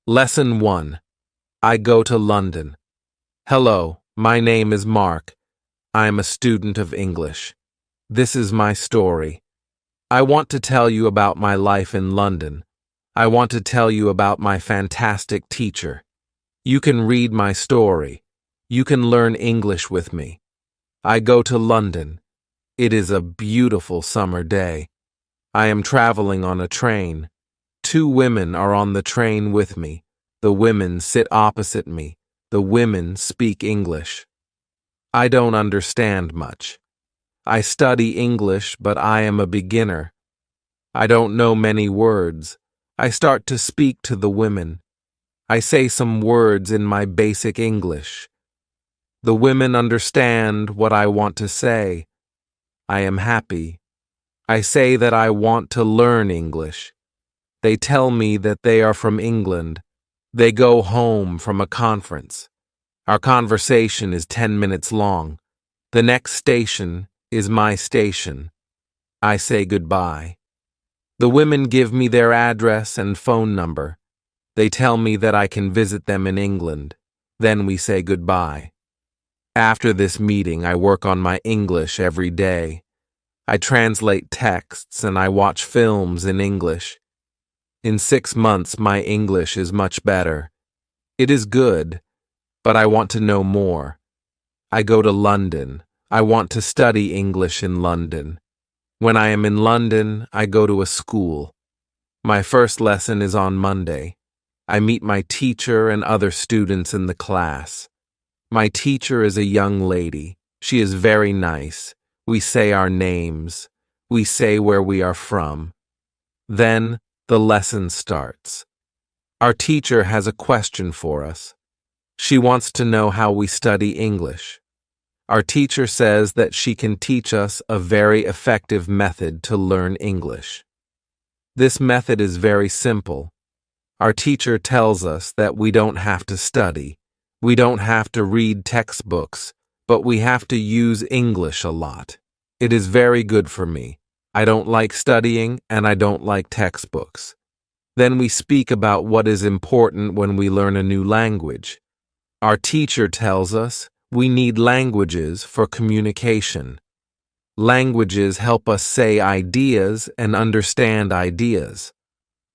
Lesson 1. I go to London. Hello, my name is Mark. I am a student of English. This is my story. I want to tell you about my life in London. I want to tell you about my fantastic teacher. You can read my story. You can learn English with me. I go to London. It is a beautiful summer day. I am traveling on a train. 2 women are on the train with me. The women sit opposite me. The women speak English. I don't understand much. I study English, but I am a beginner. I don't know many words. I start to speak to the women. I say some words in my basic English. The women understand what I want to say. I am happy. I say that I want to learn English. They tell me that they are from England. They go home from a conference. Our conversation is 10 minutes long. The next station is my station. I say goodbye. The women give me their address and phone number. They tell me that I can visit them in England. Then we say goodbye. After this meeting, I work on my English every day. I translate texts and I watch films in English. In 6 months, my English is much better. It is good, but I want to know more. I go to London. I want to study English in London. When I am in London, I go to a school. My first lesson is on Monday. I meet my teacher and other students in the class. My teacher is a young lady. She is very nice. We say our names. We say where we are from. Then the lesson starts. Our teacher has a question for us. She wants to know how we study English. Our teacher says that she can teach us a very effective method to learn English. This method is very simple. Our teacher tells us that we don't have to study. We don't have to read textbooks, but we have to use English a lot. It is very good for me. I don't like studying and I don't like textbooks. Then we speak about what is important when we learn a new language. Our teacher tells us we need languages for communication. Languages help us say ideas and understand ideas.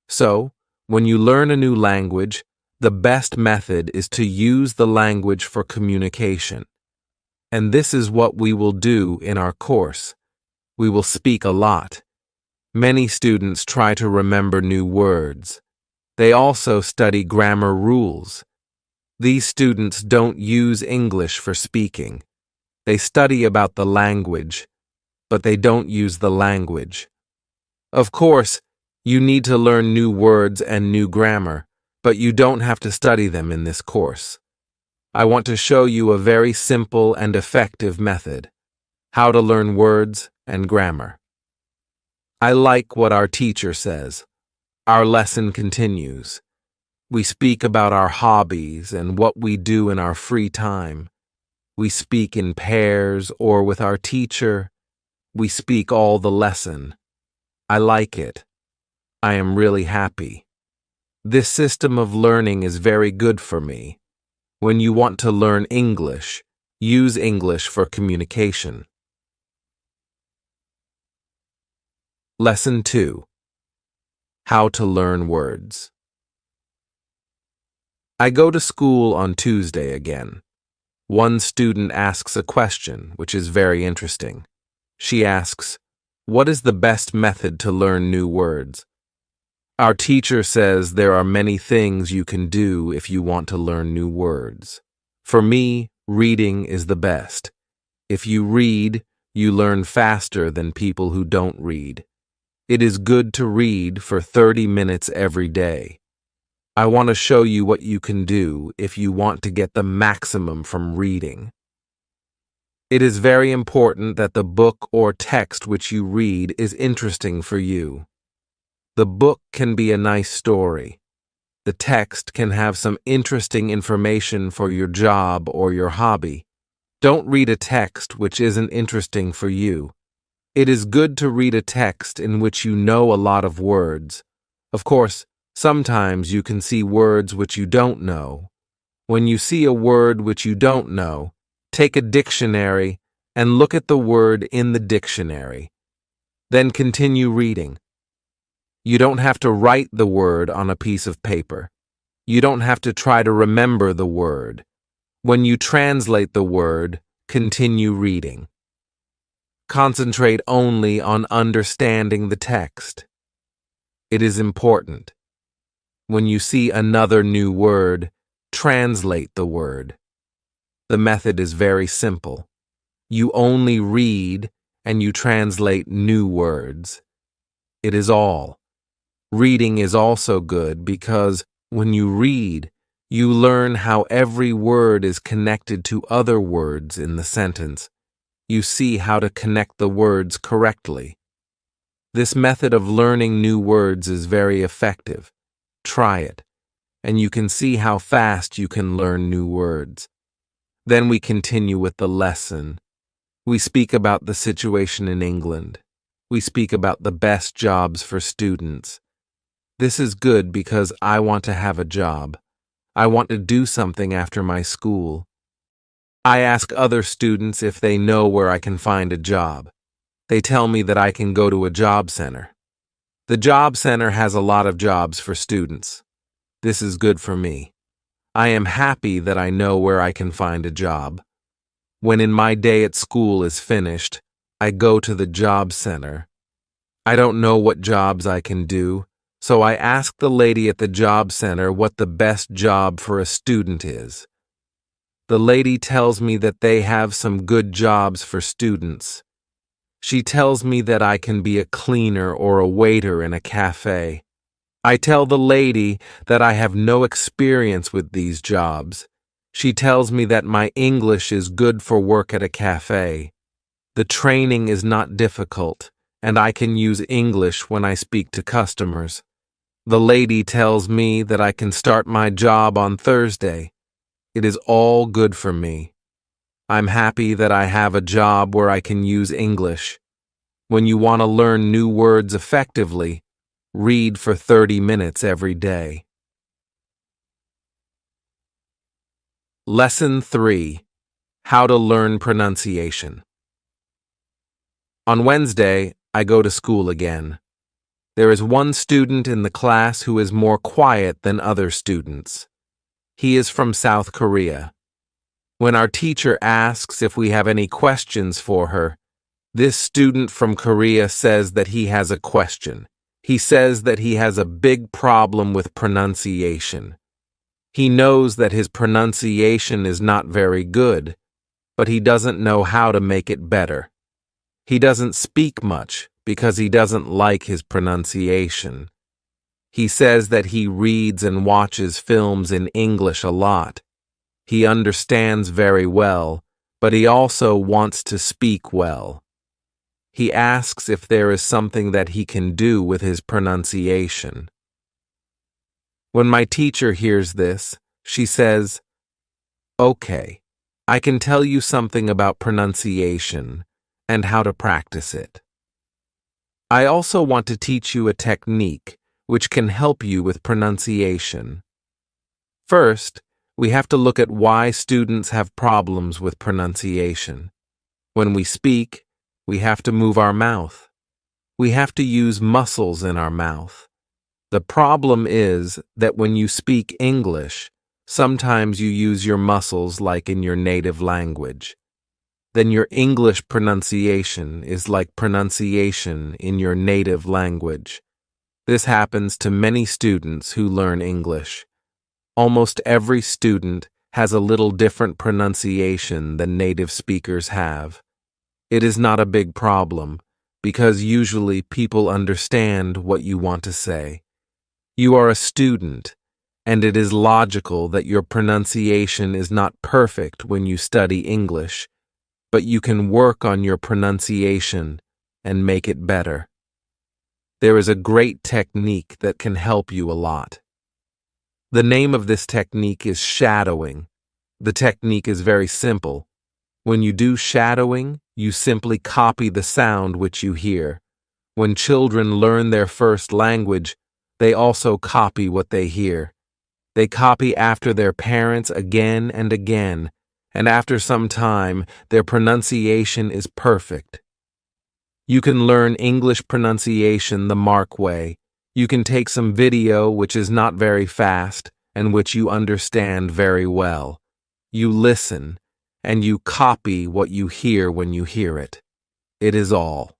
So, when you learn a new language, the best method is to use the language for communication. And this is what we will do in our course. We will speak a lot. Many students try to remember new words. They also study grammar rules. These students don't use English for speaking. They study about the language, but they don't use the language. Of course, you need to learn new words and new grammar, but you don't have to study them in this course. I want to show you a very simple and effective method: how to learn words and grammar. I like what our teacher says. Our lesson continues. We speak about our hobbies and what we do in our free time. We speak in pairs or with our teacher. We speak all the lesson. I like it. I am really happy. This system of learning is very good for me. When you want to learn English, use English for communication. Lesson 2. How to learn words. I go to school on Tuesday again. One student asks a question, which is very interesting. She asks, "What is the best method to learn new words?" Our teacher says there are many things you can do if you want to learn new words. For me, reading is the best. If you read, you learn faster than people who don't read. It is good to read for 30 minutes every day. I want to show you what you can do if you want to get the maximum from reading. It is very important that the book or text which you read is interesting for you. The book can be a nice story. The text can have some interesting information for your job or your hobby. Don't read a text which isn't interesting for you. It is good to read a text in which you know a lot of words. Of course, Sometimes you can see words which you don't know. When you see a word which you don't know, take a dictionary and look at the word in the dictionary. Then continue reading. You don't have to write the word on a piece of paper. You don't have to try to remember the word. When you translate the word, continue reading. Concentrate only on understanding the text. It is important. When you see another new word, translate the word. The method is very simple. You only read and you translate new words. It is all. Reading is also good because when you read, you learn how every word is connected to other words in the sentence. You see how to connect the words correctly. This method of learning new words is very effective. Try it, and you can see how fast you can learn new words. Then we continue with the lesson. We speak about the situation in England. We speak about the best jobs for students. This is good because I want to have a job. I want to do something after my school. I ask other students if they know where I can find a job. They tell me that I can go to a job center. The job center has a lot of jobs for students. This is good for me. I am happy that I know where I can find a job. When in my day at school is finished, I go to the job center. I don't know what jobs I can do, so I ask the lady at the job center what the best job for a student is. The lady tells me that they have some good jobs for students. She tells me that I can be a cleaner or a waiter in a cafe. I tell the lady that I have no experience with these jobs. She tells me that my English is good for work at a cafe. The training is not difficult, and I can use English when I speak to customers. The lady tells me that I can start my job on Thursday. It is all good for me. I'm happy that I have a job where I can use English. When you want to learn new words effectively, read for 30 minutes every day. Lesson 3. How to learn pronunciation. On Wednesday, I go to school again. There is one student in the class who is more quiet than other students. He is from South Korea. When our teacher asks if we have any questions for her, this student from Korea says that he has a question. He says that he has a big problem with pronunciation. He knows that his pronunciation is not very good, but he doesn't know how to make it better. He doesn't speak much because he doesn't like his pronunciation. He says that he reads and watches films in English a lot. He understands very well, but he also wants to speak well. He asks if there is something that he can do with his pronunciation. When my teacher hears this, she says, "Okay, I can tell you something about pronunciation and how to practice it. I also want to teach you a technique which can help you with pronunciation. First, we have to look at why students have problems with pronunciation. When we speak, we have to move our mouth. We have to use muscles in our mouth. The problem is that when you speak English, sometimes you use your muscles like in your native language. Then your English pronunciation is like pronunciation in your native language. This happens to many students who learn English. Almost every student has a little different pronunciation than native speakers have. It is not a big problem, because usually people understand what you want to say. You are a student, and it is logical that your pronunciation is not perfect when you study English, but you can work on your pronunciation and make it better. There is a great technique that can help you a lot. The name of this technique is shadowing. The technique is very simple. When you do shadowing, you simply copy the sound which you hear. When children learn their first language, they also copy what they hear. They copy after their parents again and again, and after some time, their pronunciation is perfect. You can learn English pronunciation the Mark way. You can take some video which is not very fast and which you understand very well. You listen, and you copy what you hear when you hear it. It is all.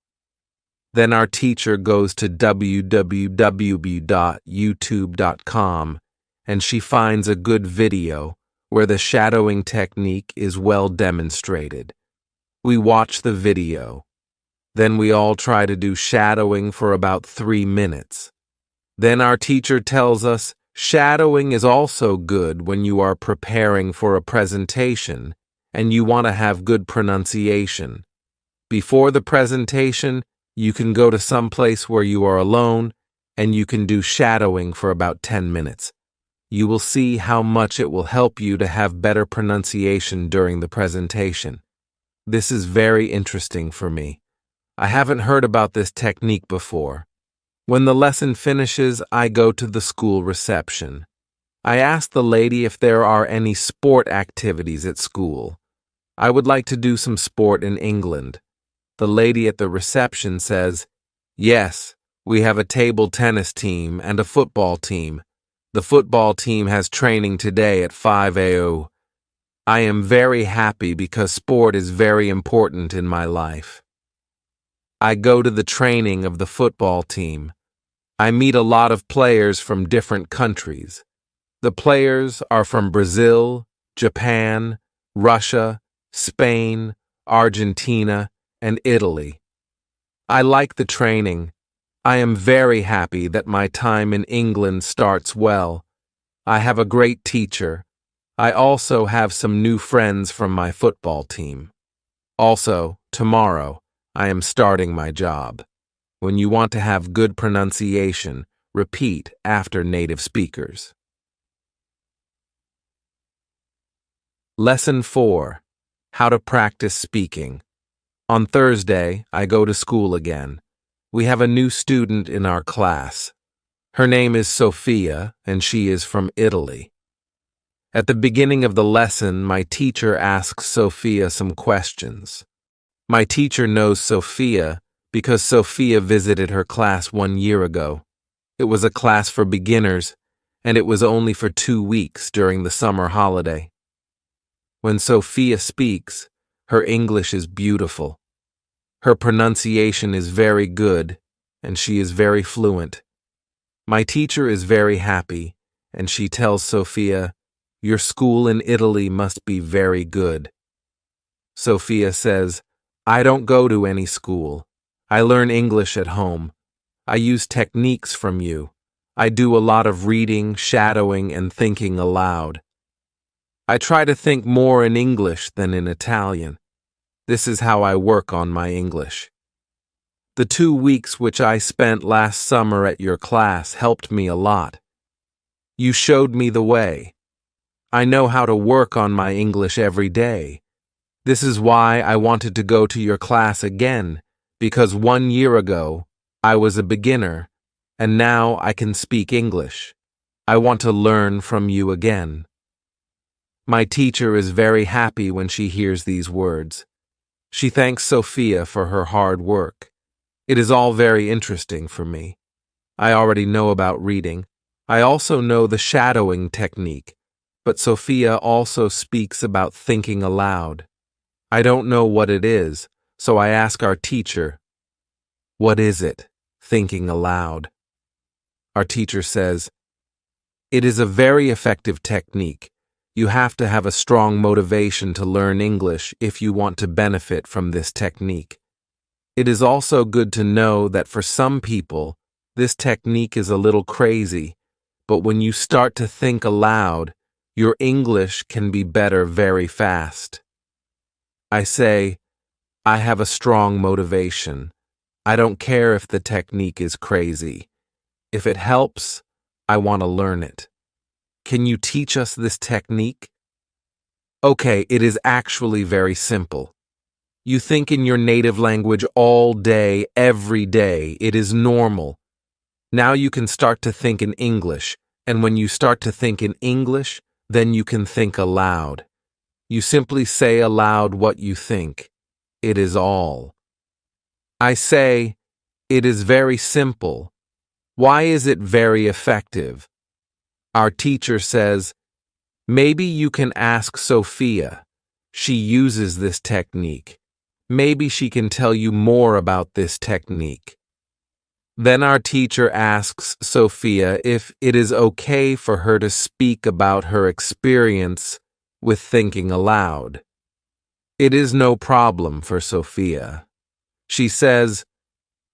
Then our teacher goes to www.youtube.com and she finds a good video where the shadowing technique is well demonstrated. We watch the video. Then we all try to do shadowing for about 3 minutes. Then our teacher tells us shadowing is also good when you are preparing for a presentation and you want to have good pronunciation. Before the presentation, you can go to some place where you are alone and you can do shadowing for about 10 minutes. You will see how much it will help you to have better pronunciation during the presentation. This is very interesting for me. I haven't heard about this technique before. When the lesson finishes, I go to the school reception. I ask the lady if there are any sport activities at school. I would like to do some sport in England. The lady at the reception says, "Yes, we have a table tennis team and a football team. The football team has training today at 5 a.m. I am very happy because sport is very important in my life. I go to the training of the football team. I meet a lot of players from different countries. The players are from Brazil, Japan, Russia, Spain, Argentina, and Italy. I like the training. I am very happy that my time in England starts well. I have a great teacher. I also have some new friends from my football team. Also, tomorrow, I am starting my job. When you want to have good pronunciation, repeat after native speakers. Lesson 4. How to practice speaking. On Thursday, I go to school again. We have a new student in our class. Her name is Sophia, and she is from Italy. At the beginning of the lesson, my teacher asks Sophia some questions. My teacher knows Sophia because Sophia visited her class 1 year ago. It was a class for beginners, and it was only for 2 weeks during the summer holiday. When Sophia speaks, her English is beautiful. Her pronunciation is very good, and she is very fluent. My teacher is very happy, and she tells Sophia, "Your school in Italy must be very good." Sophia says, "I don't go to any school. I learn English at home. I use techniques from you. I do a lot of reading, shadowing, and thinking aloud. I try to think more in English than in Italian. This is how I work on my English. The 2 weeks which I spent last summer at your class helped me a lot. You showed me the way. I know how to work on my English every day. This is why I wanted to go to your class again, because 1 year ago, I was a beginner, and now I can speak English. I want to learn from you again." My teacher is very happy when she hears these words. She thanks Sophia for her hard work. It is all very interesting for me. I already know about reading. I also know the shadowing technique, but Sophia also speaks about thinking aloud. I don't know what it is, so I ask our teacher, "What is it, thinking aloud?" Our teacher says, "It is a very effective technique. You have to have a strong motivation to learn English if you want to benefit from this technique. It is also good to know that for some people, this technique is a little crazy, but when you start to think aloud, your English can be better very fast." I say, I have a strong motivation. I don't care if the technique is crazy. If it helps, I want to learn it. Can you teach us this technique? Okay, it is actually very simple. You think in your native language all day, every day. It is normal. Now you can start to think in English, and when you start to think in English, then you can think aloud. You simply say aloud what you think. It is all. I say, it is very simple. Why is it very effective? Our teacher says, maybe you can ask Sophia. She uses this technique. Maybe she can tell you more about this technique. Then our teacher asks Sophia if it is okay for her to speak about her experience with thinking aloud. It is no problem for Sophia. She says,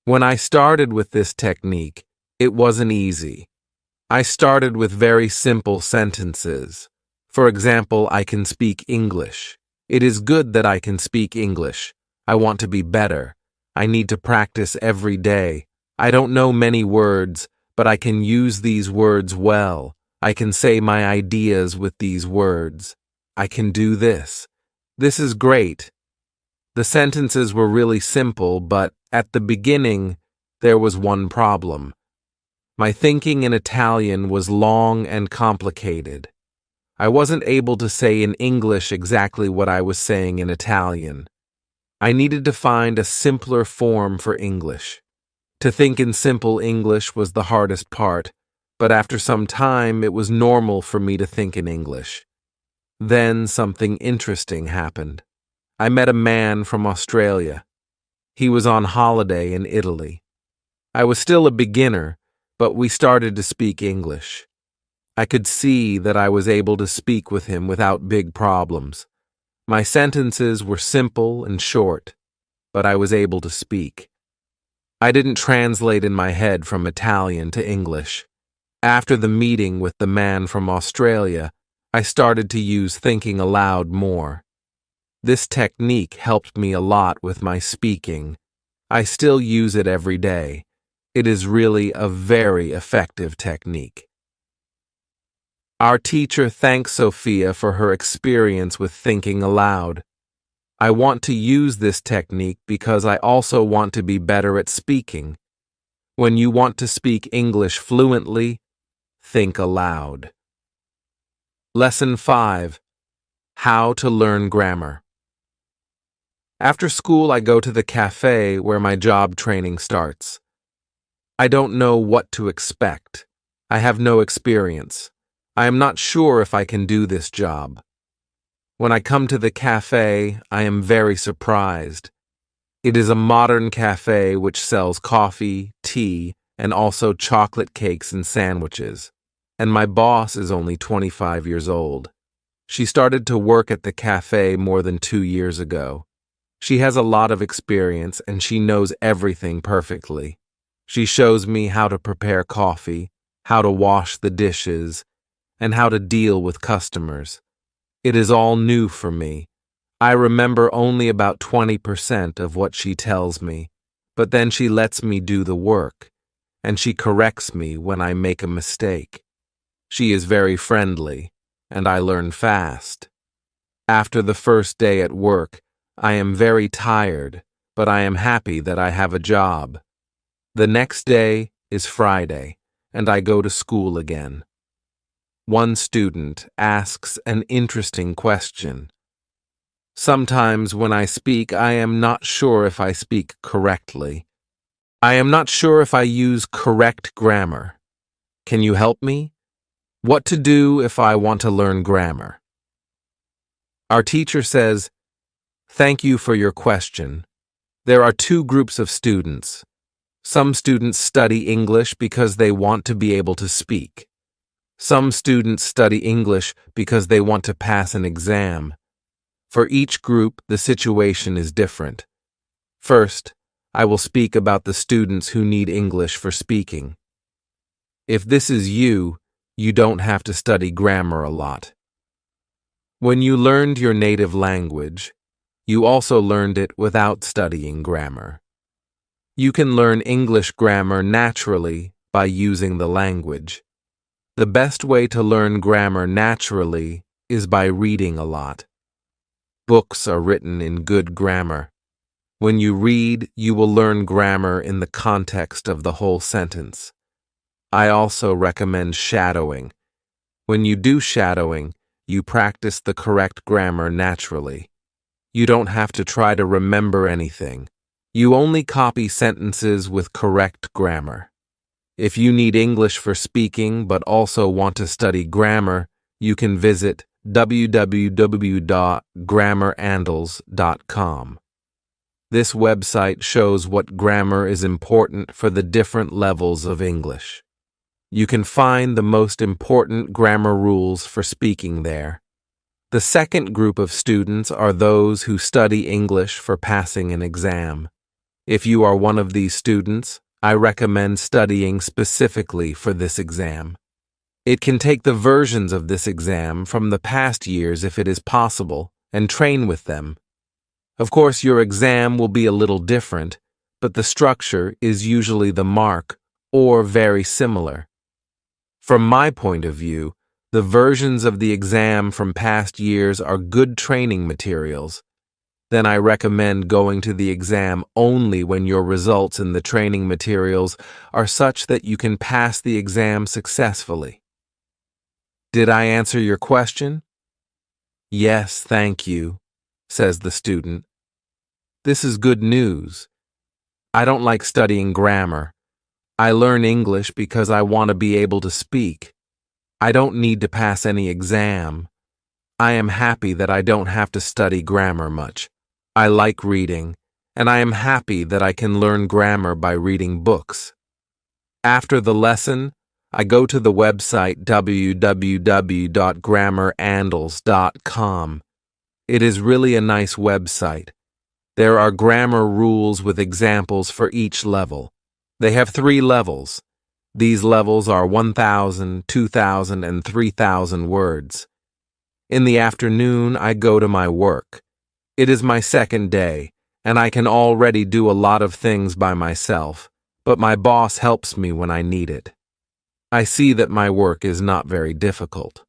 when I started with this technique, it wasn't easy. I started with very simple sentences. For example, I can speak English. It is good that I can speak English. I want to be better. I need to practice every day. I don't know many words, but I can use these words well. I can say my ideas with these words. I can do this. This is great. The sentences were really simple, but at the beginning, there was one problem. My thinking in Italian was long and complicated. I wasn't able to say in English exactly what I was saying in Italian. I needed to find a simpler form for English. To think in simple English was the hardest part, but after some time it was normal for me to think in English. Then something interesting happened. I met a man from Australia. He was on holiday in Italy. I was still a beginner, but we started to speak English. I could see that I was able to speak with him without big problems. My sentences were simple and short, but I was able to speak. I didn't translate in my head from Italian to English. After the meeting with the man from Australia, I started to use thinking aloud more. This technique helped me a lot with my speaking. I still use it every day. It is really a very effective technique. Our teacher thanks Sophia for her experience with thinking aloud. I want to use this technique because I also want to be better at speaking. When you want to speak English fluently, think aloud. Lesson 5. How to learn grammar. After school, I go to the cafe where my job training starts. I don't know what to expect. I have no experience. I am not sure if I can do this job. When I come to the cafe, I am very surprised. It is a modern cafe which sells coffee, tea, and also chocolate cakes and sandwiches. And my boss is only 25 years old. She started to work at the cafe more than 2 years ago. She has a lot of experience and she knows everything perfectly. She shows me how to prepare coffee, how to wash the dishes, and how to deal with customers. It is all new for me. I remember only about 20% of what she tells me, but then she lets me do the work, and she corrects me when I make a mistake. She is very friendly, and I learn fast. After the first day at work, I am very tired, but I am happy that I have a job. The next day is Friday, and I go to school again. One student asks an interesting question. Sometimes when I speak, I am not sure if I speak correctly. I am not sure if I use correct grammar. Can you help me? What to do if I want to learn grammar? Our teacher says, "Thank you for your question. There are 2 groups of students. Some students study English because they want to be able to speak. Some students study English because they want to pass an exam. For each group, the situation is different. First, I will speak about the students who need English for speaking. If this is you, you don't have to study grammar a lot. When you learned your native language, you also learned it without studying grammar. You can learn English grammar naturally by using the language. The best way to learn grammar naturally is by reading a lot. Books are written in good grammar. When you read, you will learn grammar in the context of the whole sentence. I also recommend shadowing. When you do shadowing, you practice the correct grammar naturally. You don't have to try to remember anything. You only copy sentences with correct grammar. If you need English for speaking but also want to study grammar, you can visit www.grammarandals.com. This website shows what grammar is important for the different levels of English. You can find the most important grammar rules for speaking there. The second group of students are those who study English for passing an exam. If you are one of these students, I recommend studying specifically for this exam. It can take the versions of this exam from the past years if it is possible and train with them. Of course, your exam will be a little different, but the structure is usually the mark or very similar. From my point of view, the versions of the exam from past years are good training materials. Then I recommend going to the exam only when your results in the training materials are such that you can pass the exam successfully. Did I answer your question? Yes, thank you, says the student. This is good news. I don't like studying grammar. I learn English because I want to be able to speak. I don't need to pass any exam. I am happy that I don't have to study grammar much. I like reading, and I am happy that I can learn grammar by reading books. After the lesson, I go to the website www.grammarandals.com. It is really a nice website. There are grammar rules with examples for each level. They have 3 levels. These levels are 1,000, 2,000, and 3,000 words. In the afternoon, I go to my work. It is my second day, and I can already do a lot of things by myself, but my boss helps me when I need it. I see that my work is not very difficult.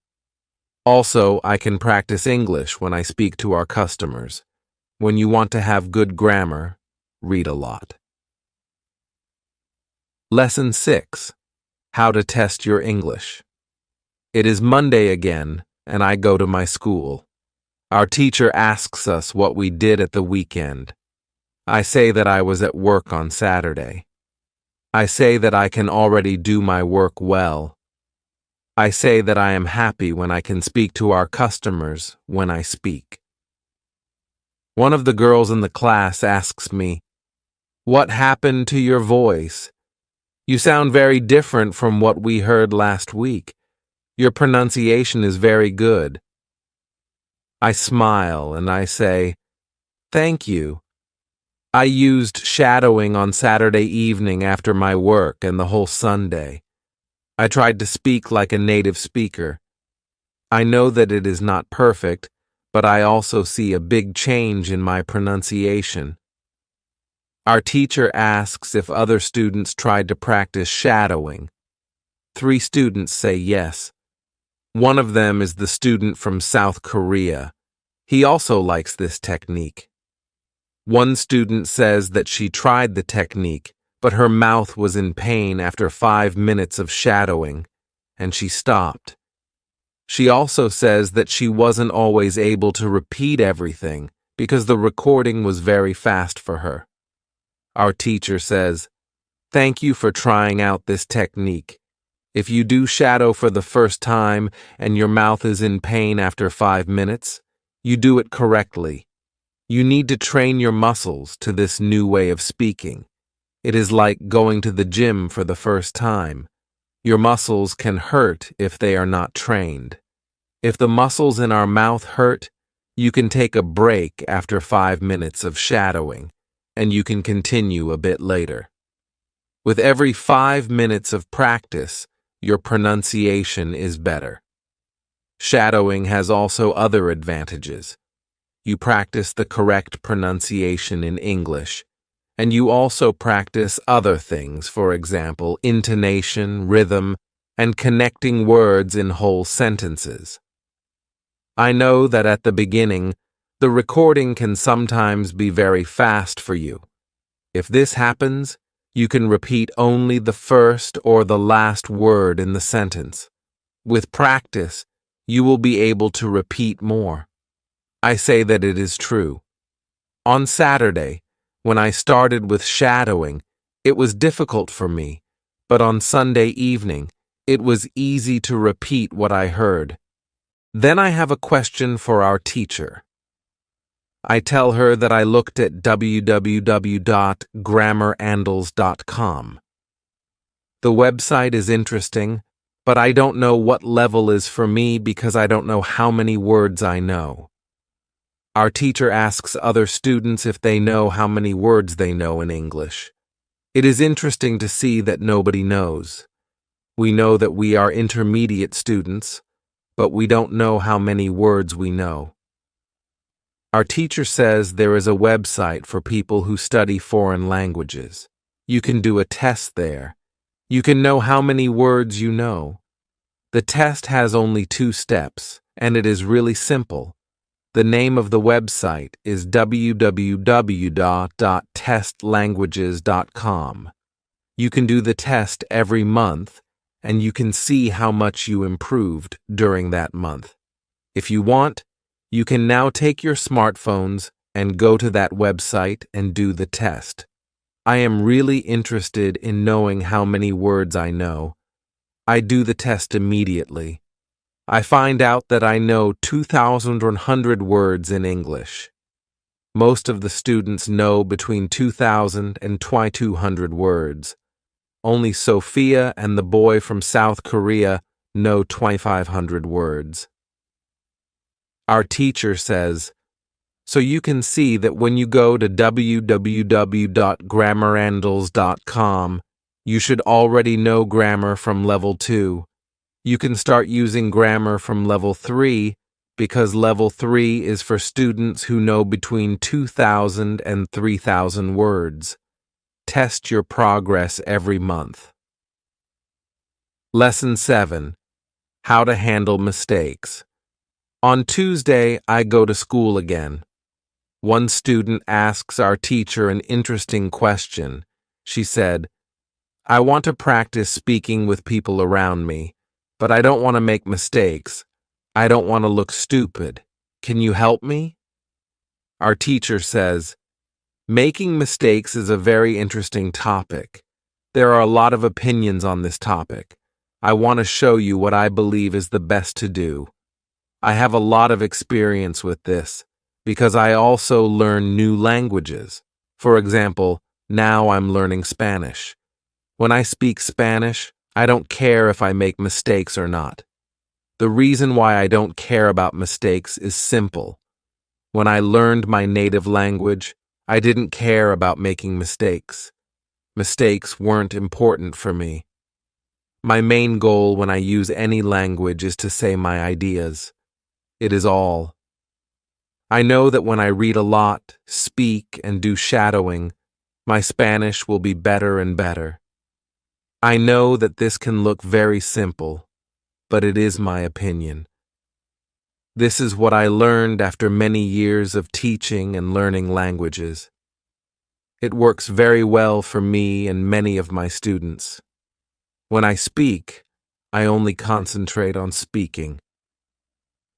Also, I can practice English when I speak to our customers. When you want to have good grammar, read a lot. Lesson 6. How to test your English. It is Monday again, and I go to my school. Our teacher asks us what we did at the weekend. I say that I was at work on Saturday. I say that I can already do my work well. I say that I am happy when I can speak to our customers when I speak. One of the girls in the class asks me, "What happened to your voice? You sound very different from what we heard last week. Your pronunciation is very good." I smile and I say, "Thank you. I used shadowing on Saturday evening after my work and the whole Sunday. I tried to speak like a native speaker. I know that it is not perfect, but I also see a big change in my pronunciation." Our teacher asks if other students tried to practice shadowing. 3 students say yes. One of them is the student from South Korea. He also likes this technique. One student says that she tried the technique, but her mouth was in pain after 5 minutes of shadowing, and she stopped. She also says that she wasn't always able to repeat everything because the recording was very fast for her. Our teacher says, "Thank you for trying out this technique. If you do shadow for the first time and your mouth is in pain after 5 minutes, you do it correctly. You need to train your muscles to this new way of speaking. It is like going to the gym for the first time. Your muscles can hurt if they are not trained. If the muscles in our mouth hurt, you can take a break after 5 minutes of shadowing, and you can continue a bit later. With every 5 minutes of practice, your pronunciation is better." Shadowing has also other advantages. You practice the correct pronunciation in English, and you also practice other things, for example, intonation, rhythm, and connecting words in whole sentences. I know that at the beginning, the recording can sometimes be very fast for you. If this happens, You can repeat only the first or the last word in the sentence. With practice, you will be able to repeat more. I say that it is true. On Saturday, when I started with shadowing, it was difficult for me, but on Sunday evening, it was easy to repeat what I heard. Then I have a question for our teacher. I tell her that I looked at www.grammarandals.com. The website is interesting, but I don't know what level is for me because I don't know how many words I know. Our teacher asks other students if they know how many words they know in English. It is interesting to see that nobody knows. We know that we are intermediate students, but we don't know how many words we know. Our teacher says there is a website for people who study foreign languages. You can do a test there. You can know how many words you know. The test has only 2 steps, and it is really simple. The name of the website is www.testlanguages.com. You can do the test every month, and you can see how much you improved during that month. If you want, you can now take your smartphones and go to that website and do the test. I am really interested in knowing how many words I know. I do the test immediately. I find out that I know 2,100 words in English. Most of the students know between 2,000 and 2,200 words. Only Sophia and the boy from South Korea know 2,500 words. Our teacher says, so you can see that when you go to www.grammarandals.com, you should already know grammar from level 2. You can start using grammar from level 3 because level 3 is for students who know between 2,000 and 3,000 words. Test your progress every month. Lesson 7. How to handle mistakes. On Tuesday, I go to school again. One student asks our teacher an interesting question. She said, I want to practice speaking with people around me, but I don't want to make mistakes. I don't want to look stupid. Can you help me? Our teacher says, making mistakes is a very interesting topic. There are a lot of opinions on this topic. I want to show you what I believe is the best to do. I have a lot of experience with this because I also learn new languages. For example, now I'm learning Spanish. When I speak Spanish, I don't care if I make mistakes or not. The reason why I don't care about mistakes is simple. When I learned my native language, I didn't care about making mistakes. Mistakes weren't important for me. My main goal when I use any language is to say my ideas. It is all. I know that when I read a lot, speak, and do shadowing, my Spanish will be better and better. I know that this can look very simple, but it is my opinion. This is what I learned after many years of teaching and learning languages. It works very well for me and many of my students. When I speak, I only concentrate on speaking.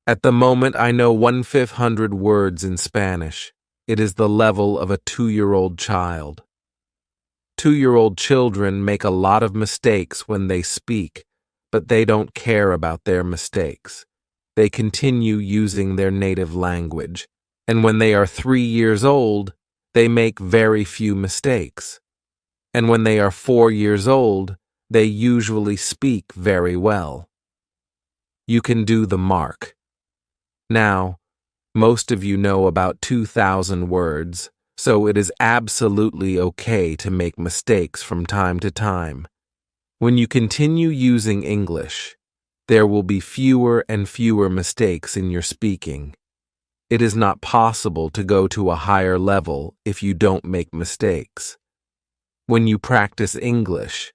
At the moment, I know 1,500 words in Spanish. It is the level of a 2-year-old child. 2-year-old children make a lot of mistakes when they speak, but they don't care about their mistakes. They continue using their native language, and when they are 3 years old, they make very few mistakes. And when they are 4 years old, they usually speak very well. You can do the mark. Now, most of you know about 2,000 words, so it is absolutely okay to make mistakes from time to time. When you continue using English, there will be fewer and fewer mistakes in your speaking. It is not possible to go to a higher level if you don't make mistakes. When you practice English,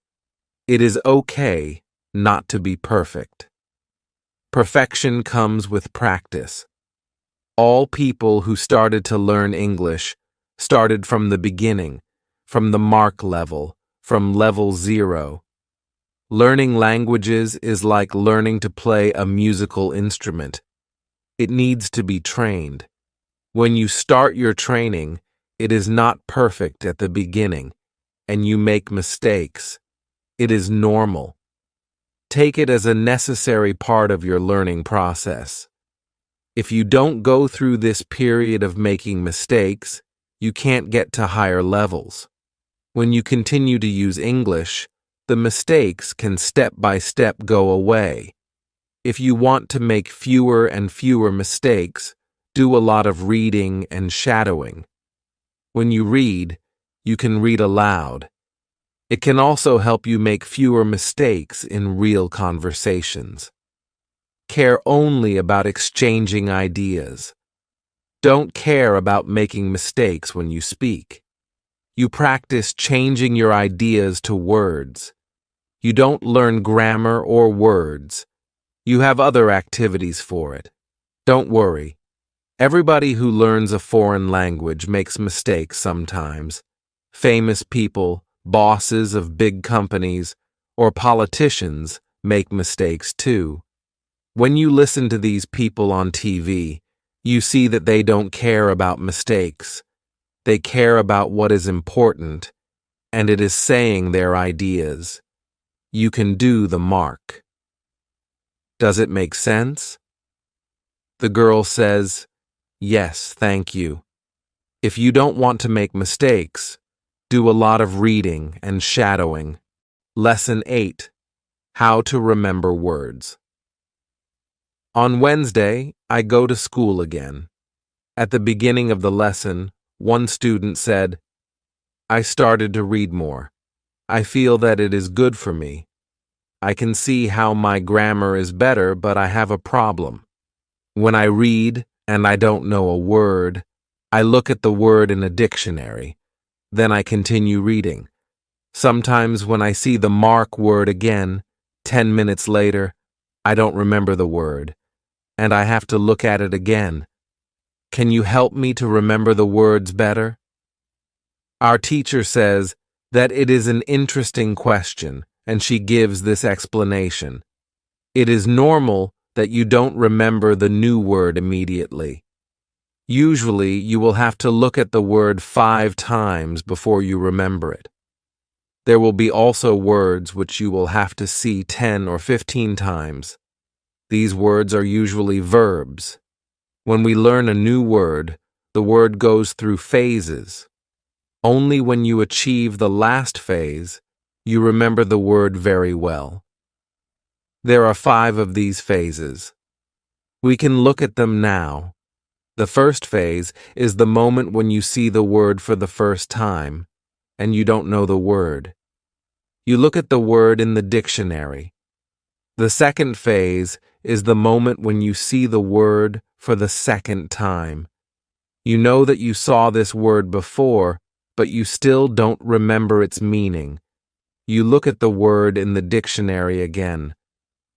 it is okay not to be perfect. Perfection comes with practice. All people who started to learn English started from the beginning, from the mark level, from level 0. Learning languages is like learning to play a musical instrument. It needs to be trained. When you start your training, it is not perfect at the beginning, and you make mistakes. It is normal. Take it as a necessary part of your learning process. If you don't go through this period of making mistakes, you can't get to higher levels. When you continue to use English, the mistakes can step by step go away. If you want to make fewer and fewer mistakes, do a lot of reading and shadowing. When you read, you can read aloud. It can also help you make fewer mistakes in real conversations. Care only about exchanging ideas. Don't care about making mistakes when you speak. You practice changing your ideas to words. You don't learn grammar or words. You have other activities for it. Don't worry. Everybody who learns a foreign language makes mistakes sometimes. Famous people, bosses of big companies, or politicians make mistakes too. When you listen to these people on TV, you see that they don't care about mistakes. They care about what is important, and it is saying their ideas. You can do the mark. Does it make sense? The girl says, "Yes, thank you." If you don't want to make mistakes, do a lot of reading and shadowing. Lesson 8. How to remember words. On Wednesday, I go to school again. At the beginning of the lesson, one student said, "I started to read more. I feel that it is good for me. I can see how my grammar is better, but I have a problem. When I read and I don't know a word, I look at the word in a dictionary. Then I continue reading. Sometimes when I see the mark word again, 10 minutes later, I don't remember the word, and I have to look at it again. Can you help me to remember the words better?" Our teacher says that it is an interesting question, and she gives this explanation. It is normal that you don't remember the new word immediately. Usually, you will have to look at the word 5 times before you remember it. There will be also words which you will have to see 10 or 15 times. These words are usually verbs. When we learn a new word, the word goes through phases. Only when you achieve the last phase, you remember the word very well. There are 5 of these phases. We can look at them now. The first phase is the moment when you see the word for the first time, and you don't know the word. You look at the word in the dictionary. The second phase is the moment when you see the word for the second time. You know that you saw this word before, but you still don't remember its meaning. You look at the word in the dictionary again.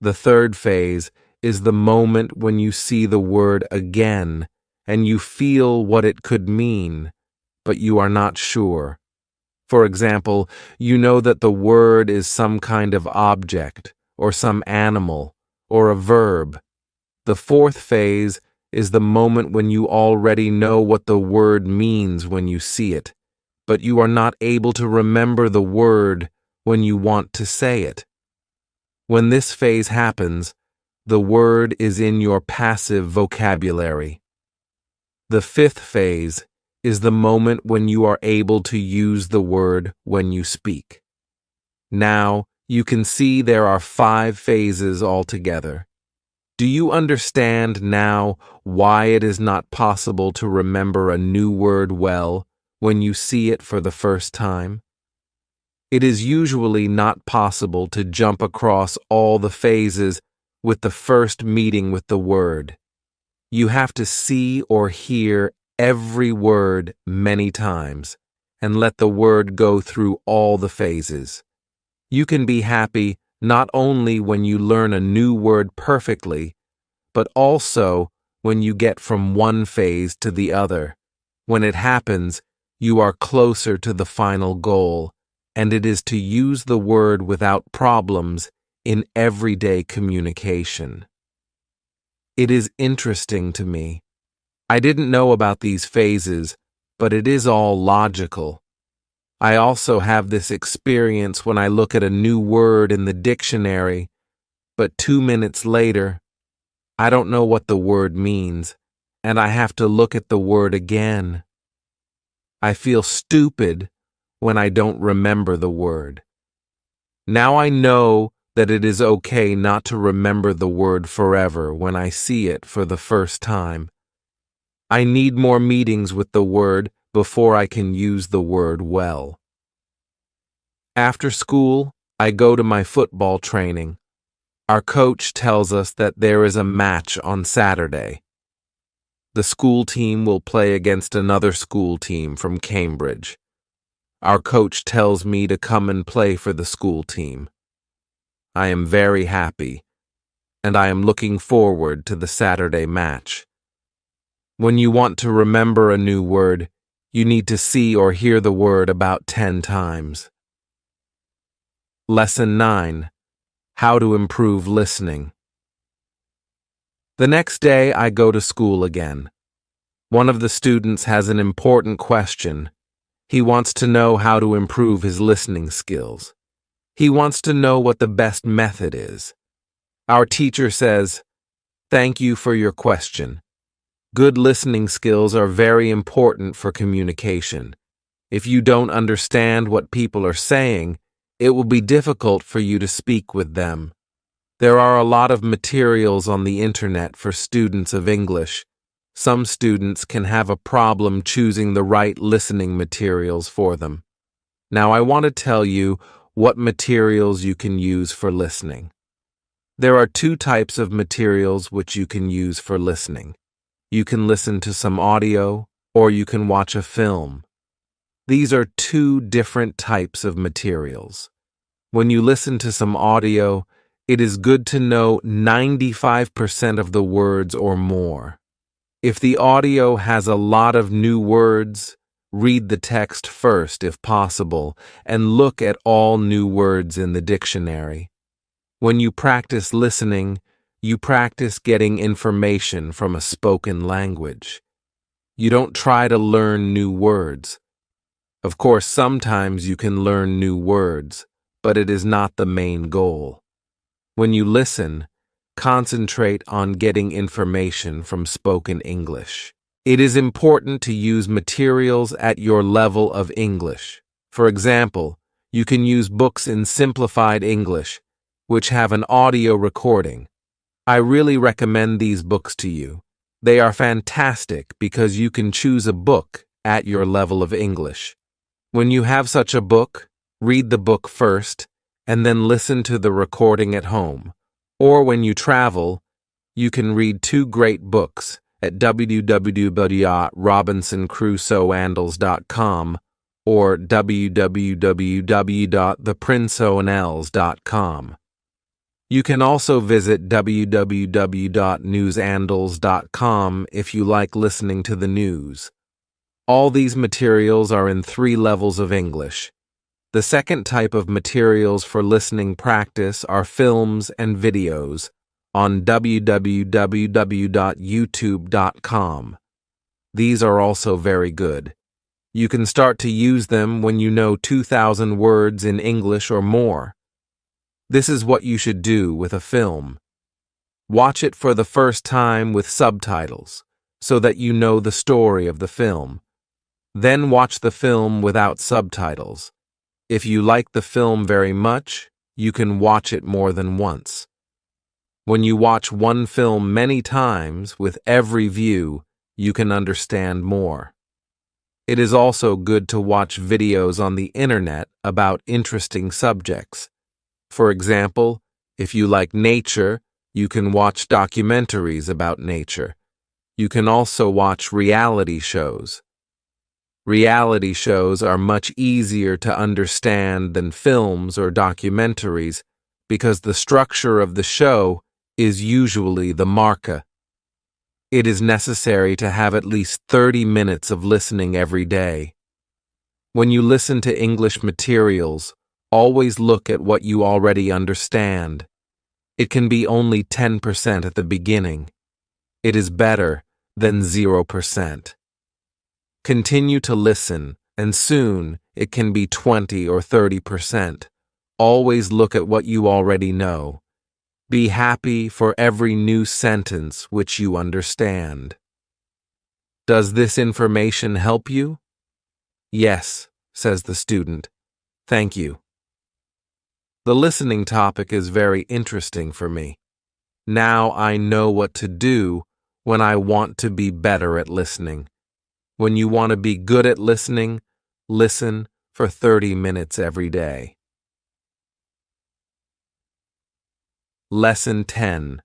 The third phase is the moment when you see the word again, and you feel what it could mean, but you are not sure. For example, you know that the word is some kind of object, or some animal, or a verb. The fourth phase is the moment when you already know what the word means when you see it, but you are not able to remember the word when you want to say it. When this phase happens, the word is in your passive vocabulary. The fifth phase is the moment when you are able to use the word when you speak. Now, you can see there are 5 phases altogether. Do you understand now why it is not possible to remember a new word well when you see it for the first time? It is usually not possible to jump across all the phases with the first meeting with the word. You have to see or hear every word many times and let the word go through all the phases. You can be happy not only when you learn a new word perfectly, but also when you get from one phase to the other. When it happens, you are closer to the final goal, and it is to use the word without problems in everyday communication. It is interesting to me. I didn't know about these phases, but it is all logical. I also have this experience when I look at a new word in the dictionary, but 2 minutes later, I don't know what the word means, and I have to look at the word again. I feel stupid when I don't remember the word. Now I know that it is okay not to remember the word forever when I see it for the first time. I need more meetings with the word before I can use the word well. After school, I go to my football training. Our coach tells us that there is a match on Saturday. The school team will play against another school team from Cambridge. Our coach tells me to come and play for the school team. I am very happy, and I am looking forward to the Saturday match. When you want to remember a new word, you need to see or hear the word about 10 times. Lesson 9. How to improve listening. The next day, I go to school again. One of the students has an important question. He wants to know how to improve his listening skills. He wants to know what the best method is. Our teacher says, "Thank you for your question. Good listening skills are very important for communication. If you don't understand what people are saying, it will be difficult for you to speak with them. There are a lot of materials on the internet for students of English. Some students can have a problem choosing the right listening materials for them. Now I want to tell you what materials you can use for listening. There are 2 types of materials which you can use for listening. You can listen to some audio, or you can watch a film. These are 2 different types of materials. When you listen to some audio, it is good to know 95% of the words or more. If the audio has a lot of new words, read the text first if possible, and look at all new words in the dictionary. When you practice listening, you practice getting information from a spoken language. You don't try to learn new words. Of course, sometimes you can learn new words, but it is not the main goal. When you listen, concentrate on getting information from spoken English. It is important to use materials at your level of English. For example, you can use books in simplified English, which have an audio recording. I really recommend these books to you. They are fantastic because you can choose a book at your level of English. When you have such a book, read the book first, and then listen to the recording at home. Or when you travel, you can read 2 great books at www.robinsoncrusoeandals.com or www.theprinceoandels.com. You can also visit www.newsandals.com if you like listening to the news. All these materials are in 3 levels of English. The second type of materials for listening practice are films and videos on www.youtube.com. These are also very good. You can start to use them when you know 2,000 words in English or more. This is what you should do with a film. Watch it for the first time with subtitles, so that you know the story of the film. Then watch the film without subtitles. If you like the film very much, you can watch it more than once. When you watch one film many times with every view, you can understand more. It is also good to watch videos on the internet about interesting subjects. For example, if you like nature, you can watch documentaries about nature. You can also watch reality shows. Reality shows are much easier to understand than films or documentaries because the structure of the show is usually the marca. It is necessary to have at least 30 minutes of listening every day. When you listen to English materials, always look at what you already understand. It can be only 10% at the beginning. It is better than 0%. Continue to listen, and soon it can be 20 or 30%. Always look at what you already know. Be happy for every new sentence which you understand. Does this information help you? Yes, says the student. Thank you. The listening topic is very interesting for me. Now I know what to do when I want to be better at listening. When you want to be good at listening, listen for 30 minutes every day. Lesson 10.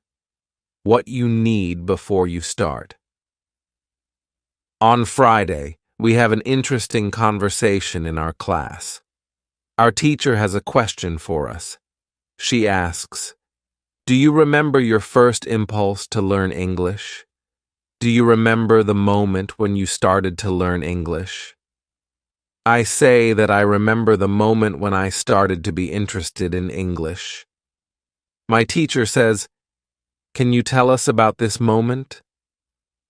What you need before you start. On Friday, we have an interesting conversation in our class. Our teacher has a question for us. She asks, "Do you remember your first impulse to learn English? Do you remember the moment when you started to learn English?" I say that I remember the moment when I started to be interested in English. My teacher says, "Can you tell us about this moment?"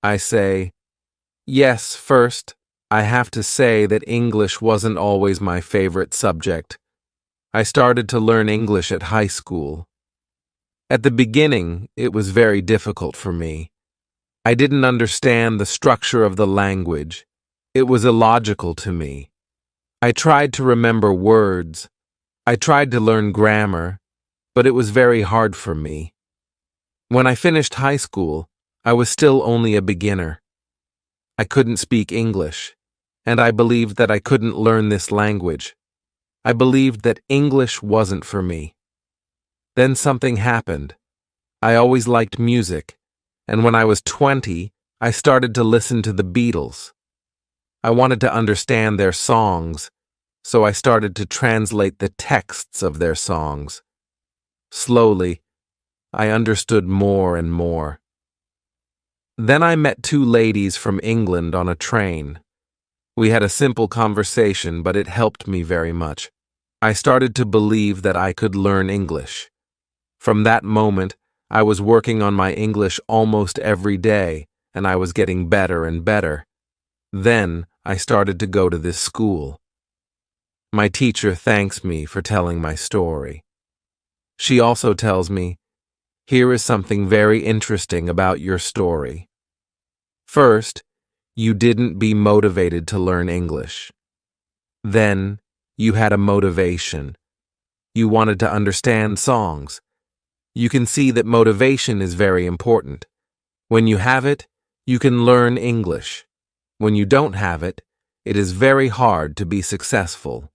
I say, "Yes, first, I have to say that English wasn't always my favorite subject. I started to learn English at high school. At the beginning, it was very difficult for me. I didn't understand the structure of the language. It was illogical to me. I tried to remember words. I tried to learn grammar, but it was very hard for me. When I finished high school, I was still only a beginner. I couldn't speak English, and I believed that I couldn't learn this language. I believed that English wasn't for me. Then something happened. I always liked music, and when I was 20, I started to listen to the Beatles. I wanted to understand their songs, so I started to translate the texts of their songs. Slowly, I understood more and more. Then I met two ladies from England on a train. We had a simple conversation, but it helped me very much. I started to believe that I could learn English. From that moment, I was working on my English almost every day, and I was getting better and better. Then I started to go to this school. My teacher thanks me for telling my story. She also tells me, "Here is something very interesting about your story. First, you didn't be motivated to learn English. Then, you had a motivation. You wanted to understand songs. You can see that motivation is very important. When you have it, you can learn English. When you don't have it, it is very hard to be successful."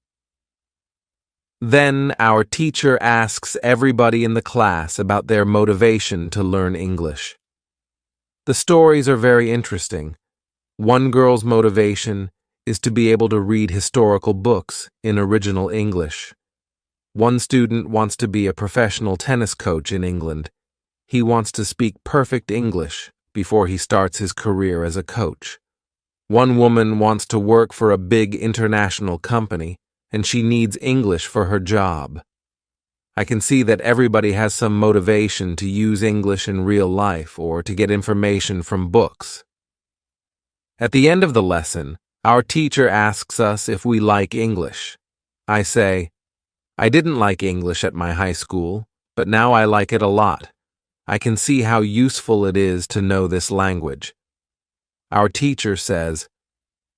Then our teacher asks everybody in the class about their motivation to learn English. The stories are very interesting. One girl's motivation is to be able to read historical books in original English. One student wants to be a professional tennis coach in England. He wants to speak perfect English before he starts his career as a coach. One woman wants to work for a big international company, and she needs English for her job. I can see that everybody has some motivation to use English in real life or to get information from books. At the end of the lesson, our teacher asks us if we like English. I say, "I didn't like English at my high school, but now I like it a lot. I can see how useful it is to know this language." Our teacher says,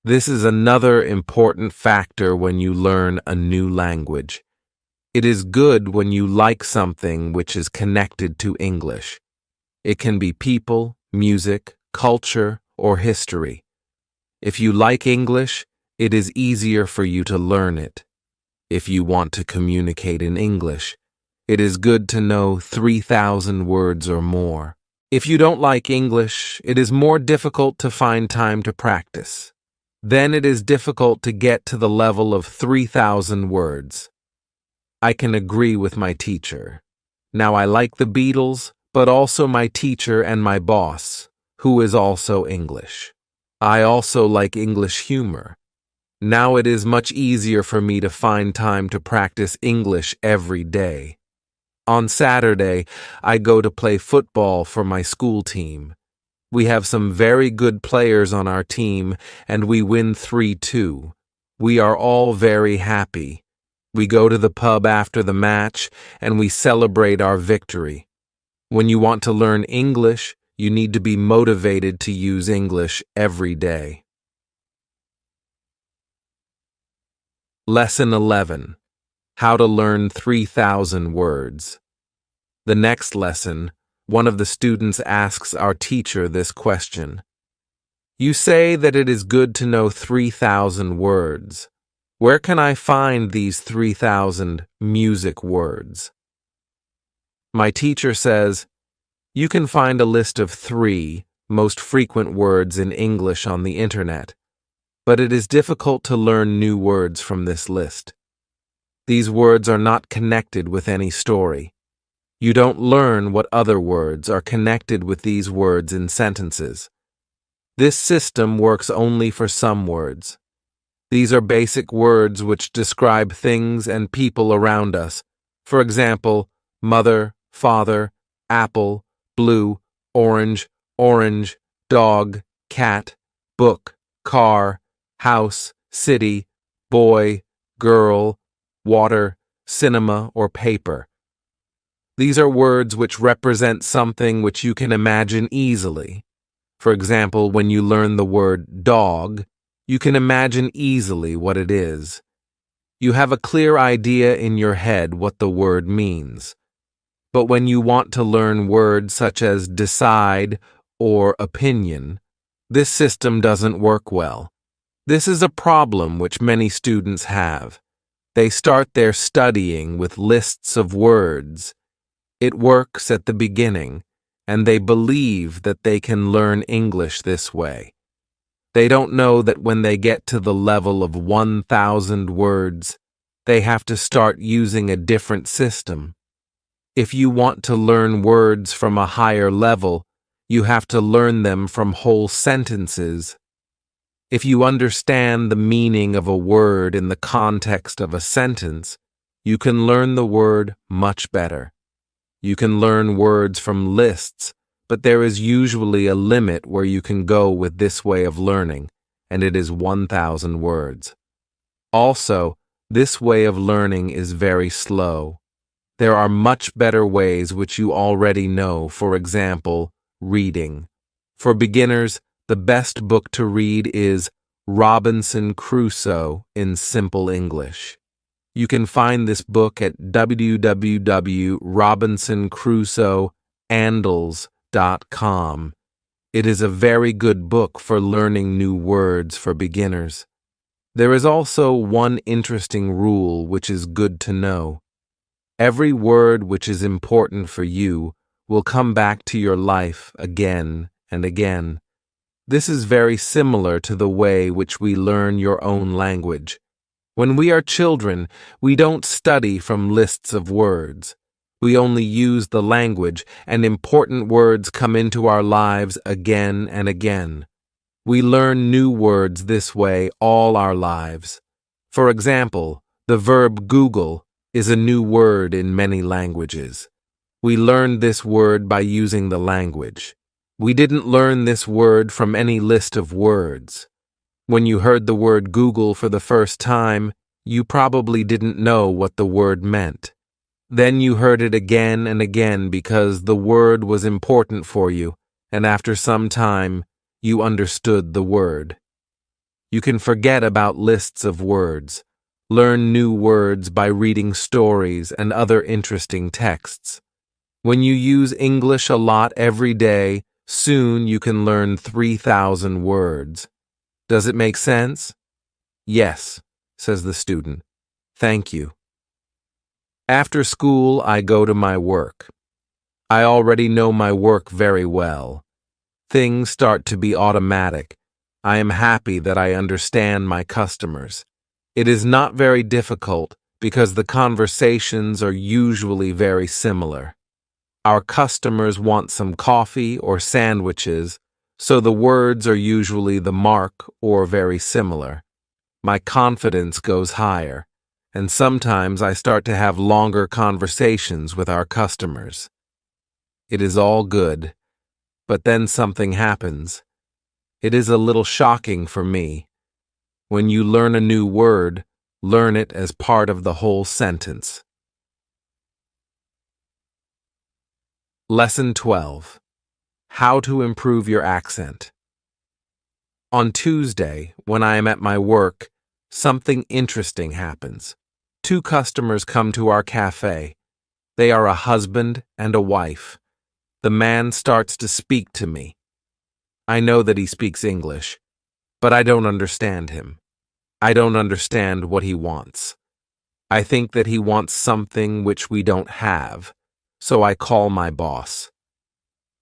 "This is another important factor when you learn a new language. It is good when you like something which is connected to English. It can be people, music, culture, or history. If you like English, it is easier for you to learn it. If you want to communicate in English, it is good to know 3,000 words or more. If you don't like English, it is more difficult to find time to practice. Then it is difficult to get to the level of 3,000 words. I can agree with my teacher. Now I like the Beatles, but also my teacher and my boss, who is also English. I also like English humor. Now it is much easier for me to find time to practice English every day. On Saturday, I go to play football for my school team. We have some very good players on our team, and we win 3-2. We are all very happy. We go to the pub after the match, and we celebrate our victory. When you want to learn English, you need to be motivated to use English every day. Lesson 11. How to learn 3,000 words. The next lesson, one of the students asks our teacher this question. You say that it is good to know 3,000 words. Where can I find these 3,000 music words? My teacher says, you can find a list of 3 most frequent words in English on the internet, but it is difficult to learn new words from this list. These words are not connected with any story. You don't learn what other words are connected with these words in sentences. This system works only for some words. These are basic words which describe things and people around us. For example, mother, father, apple, blue, orange, orange, dog, cat, book, car, house, city, boy, girl, water, cinema, or paper. These are words which represent something which you can imagine easily. For example, when you learn the word dog, you can imagine easily what it is. You have a clear idea in your head what the word means. But when you want to learn words such as decide or opinion, this system doesn't work well. This is a problem which many students have. They start their studying with lists of words. It works at the beginning, and they believe that they can learn English this way. They don't know that when they get to the level of 1,000 words, they have to start using a different system. If you want to learn words from a higher level, you have to learn them from whole sentences. If you understand the meaning of a word in the context of a sentence, you can learn the word much better. You can learn words from lists, but there is usually a limit where you can go with this way of learning, and it is 1,000 words. Also, this way of learning is very slow. There are much better ways which you already know, for example, reading. For beginners, the best book to read is Robinson Crusoe in Simple English. You can find this book at www.robinsonCrusoeandals.com. It is a very good book for learning new words for beginners. There is also one interesting rule which is good to know. Every word which is important for you will come back to your life again and again. This is very similar to the way which we learn your own language. When we are children, we don't study from lists of words. We only use the language, and important words come into our lives again and again. We learn new words this way all our lives. For example, the verb Google is a new word in many languages. We learned this word by using the language. We didn't learn this word from any list of words. When you heard the word Google for the first time, you probably didn't know what the word meant. Then you heard it again and again because the word was important for you, and after some time, you understood the word. You can forget about lists of words. Learn new words by reading stories and other interesting texts. When you use English a lot every day, soon you can learn 3,000 words. Does it make sense? Yes, says the student. Thank you. After school, I go to my work. I already know my work very well. Things start to be automatic. I am happy that I understand my customers. It is not very difficult because the conversations are usually very similar. Our customers want some coffee or sandwiches, so the words are usually the mark or very similar. My confidence goes higher, and sometimes I start to have longer conversations with our customers. It is all good, but then something happens. It is a little shocking for me. When you learn a new word, learn it as part of the whole sentence. Lesson 12. How to improve your accent. On Tuesday, when I am at my work, something interesting happens. Two customers come to our cafe. They are a husband and a wife. The man starts to speak to me. I know that he speaks English, but I don't understand him. I don't understand what he wants. I think that he wants something which we don't have, so I call my boss.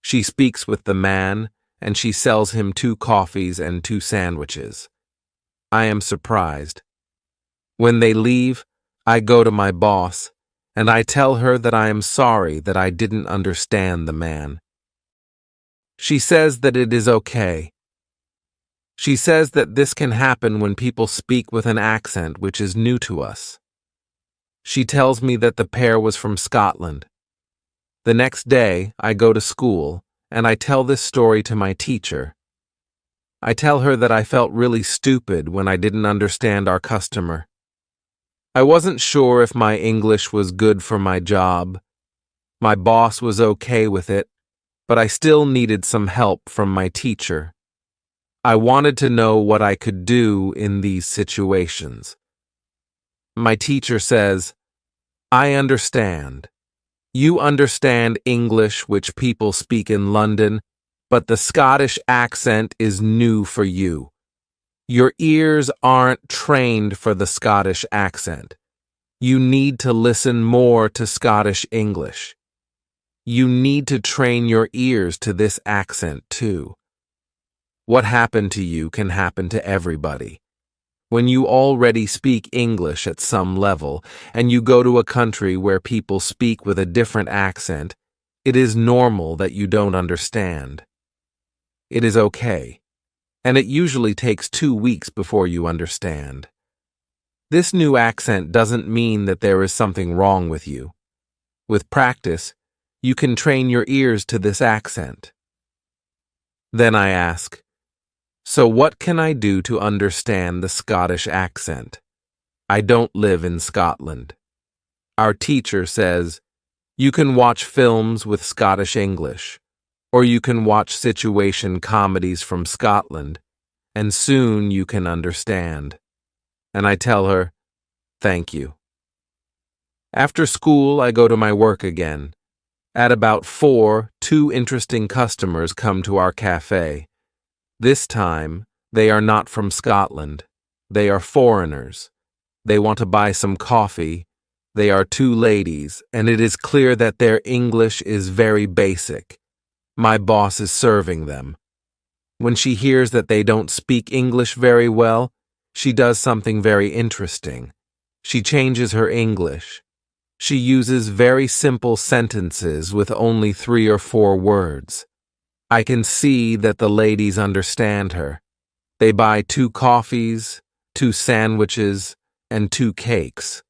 She speaks with the man, and she sells him 2 coffees and 2 sandwiches. I am surprised. When they leave, I go to my boss, and I tell her that I am sorry that I didn't understand the man. She says that it is okay. She says that this can happen when people speak with an accent which is new to us. She tells me that the pair was from Scotland. The next day, I go to school, and I tell this story to my teacher. I tell her that I felt really stupid when I didn't understand our customer. I wasn't sure if my English was good for my job. My boss was okay with it, but I still needed some help from my teacher. I wanted to know what I could do in these situations. My teacher says, "I understand. You understand English which people speak in London, but the Scottish accent is new for you. Your ears aren't trained for the Scottish accent. You need to listen more to Scottish English. You need to train your ears to this accent too. What happened to you can happen to everybody. When you already speak English at some level, and you go to a country where people speak with a different accent, it is normal that you don't understand. It is okay, and it usually takes 2 weeks before you understand. This new accent doesn't mean that there is something wrong with you. With practice, you can train your ears to this accent." Then I ask, "So what can I do to understand the Scottish accent? I don't live in Scotland." Our teacher says, "You can watch films with Scottish English, or you can watch situation comedies from Scotland, and soon you can understand." And I tell her, "Thank you." After school, I go to my work again. At about 4, 2 interesting customers come to our cafe. This time, they are not from Scotland. They are foreigners. They want to buy some coffee. They are 2 ladies, and it is clear that their English is very basic. My boss is serving them. When she hears that they don't speak English very well, she does something very interesting. She changes her English. She uses very simple sentences with only 3 or 4 words. I can see that the ladies understand her. They buy 2 coffees, 2 sandwiches, and 2 cakes.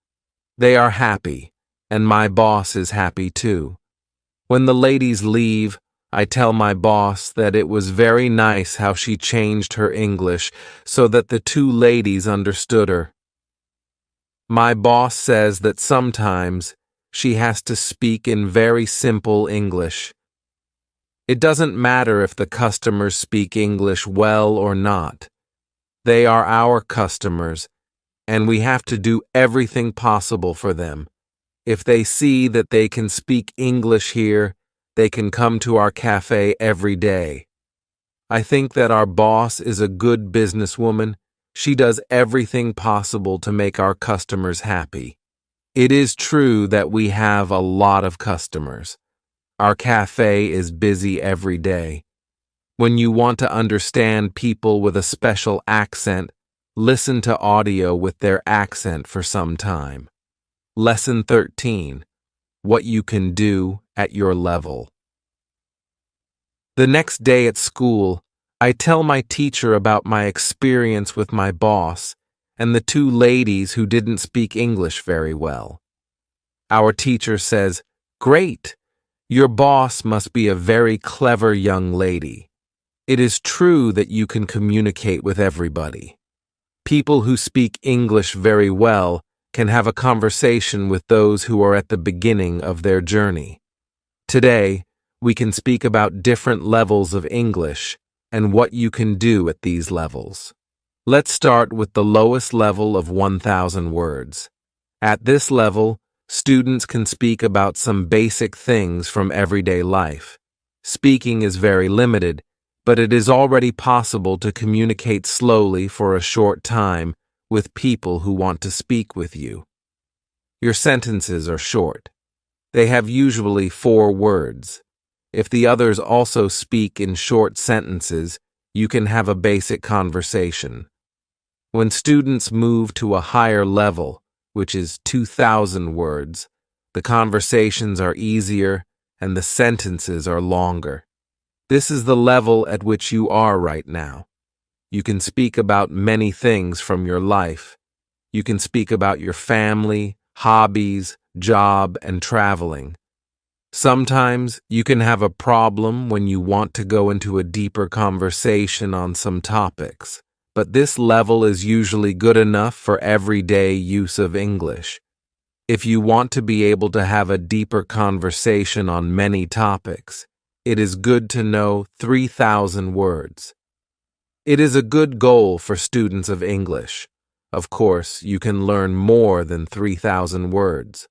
They are happy, and my boss is happy too. When the ladies leave, I tell my boss that it was very nice how she changed her English so that the 2 ladies understood her. My boss says that sometimes she has to speak in very simple English. It doesn't matter if the customers speak English well or not. They are our customers, and we have to do everything possible for them. If they see that they can speak English here, they can come to our cafe every day. I think that our boss is a good businesswoman. She does everything possible to make our customers happy. It is true that we have a lot of customers. Our cafe is busy every day. When you want to understand people with a special accent, listen to audio with their accent for some time. Lesson 13. What you can do at your level. The next day at school, I tell my teacher about my experience with my boss, and the two ladies who didn't speak English very well. Our teacher says, "Great! Your boss must be a very clever young lady. It is true that you can communicate with everybody. People who speak English very well can have a conversation with those who are at the beginning of their journey. Today, we can speak about different levels of English and what you can do at these levels. Let's start with the lowest level of 1,000 words. At this level, students can speak about some basic things from everyday life. Speaking is very limited, but it is already possible to communicate slowly for a short time with people who want to speak with you. Your sentences are short. They have usually 4 words. If the others also speak in short sentences, you can have a basic conversation. When students move to a higher level, which is 2,000 words, the conversations are easier and the sentences are longer. This is the level at which you are right now. You can speak about many things from your life. You can speak about your family, hobbies, job, and traveling. Sometimes you can have a problem when you want to go into a deeper conversation on some topics, but this level is usually good enough for everyday use of English. If you want to be able to have a deeper conversation on many topics, it is good to know 3,000 words. It is a good goal for students of English. Of course, you can learn more than 3,000 words.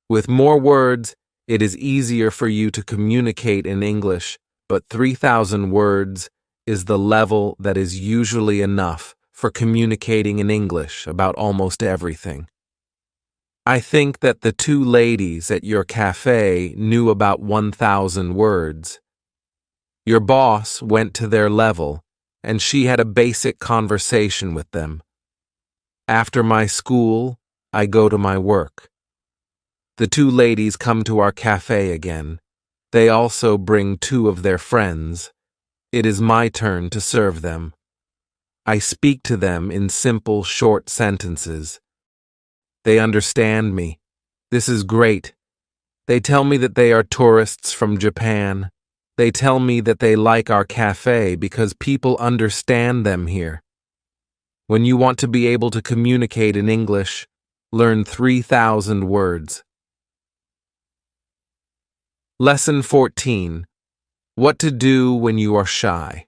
With more words, it is easier for you to communicate in English, but 3,000 words is the level that is usually enough for communicating in English about almost everything. I think that the two ladies at your cafe knew about 1,000 words. Your boss went to their level, and she had a basic conversation with them. After my school, I go to my work. The two ladies come to our cafe again. They also bring 2 of their friends. It is my turn to serve them. I speak to them in simple, short sentences. They understand me. This is great. They tell me that they are tourists from Japan. They tell me that they like our cafe because people understand them here. When you want to be able to communicate in English, learn 3,000 words. Lesson 14. What to do when you are shy.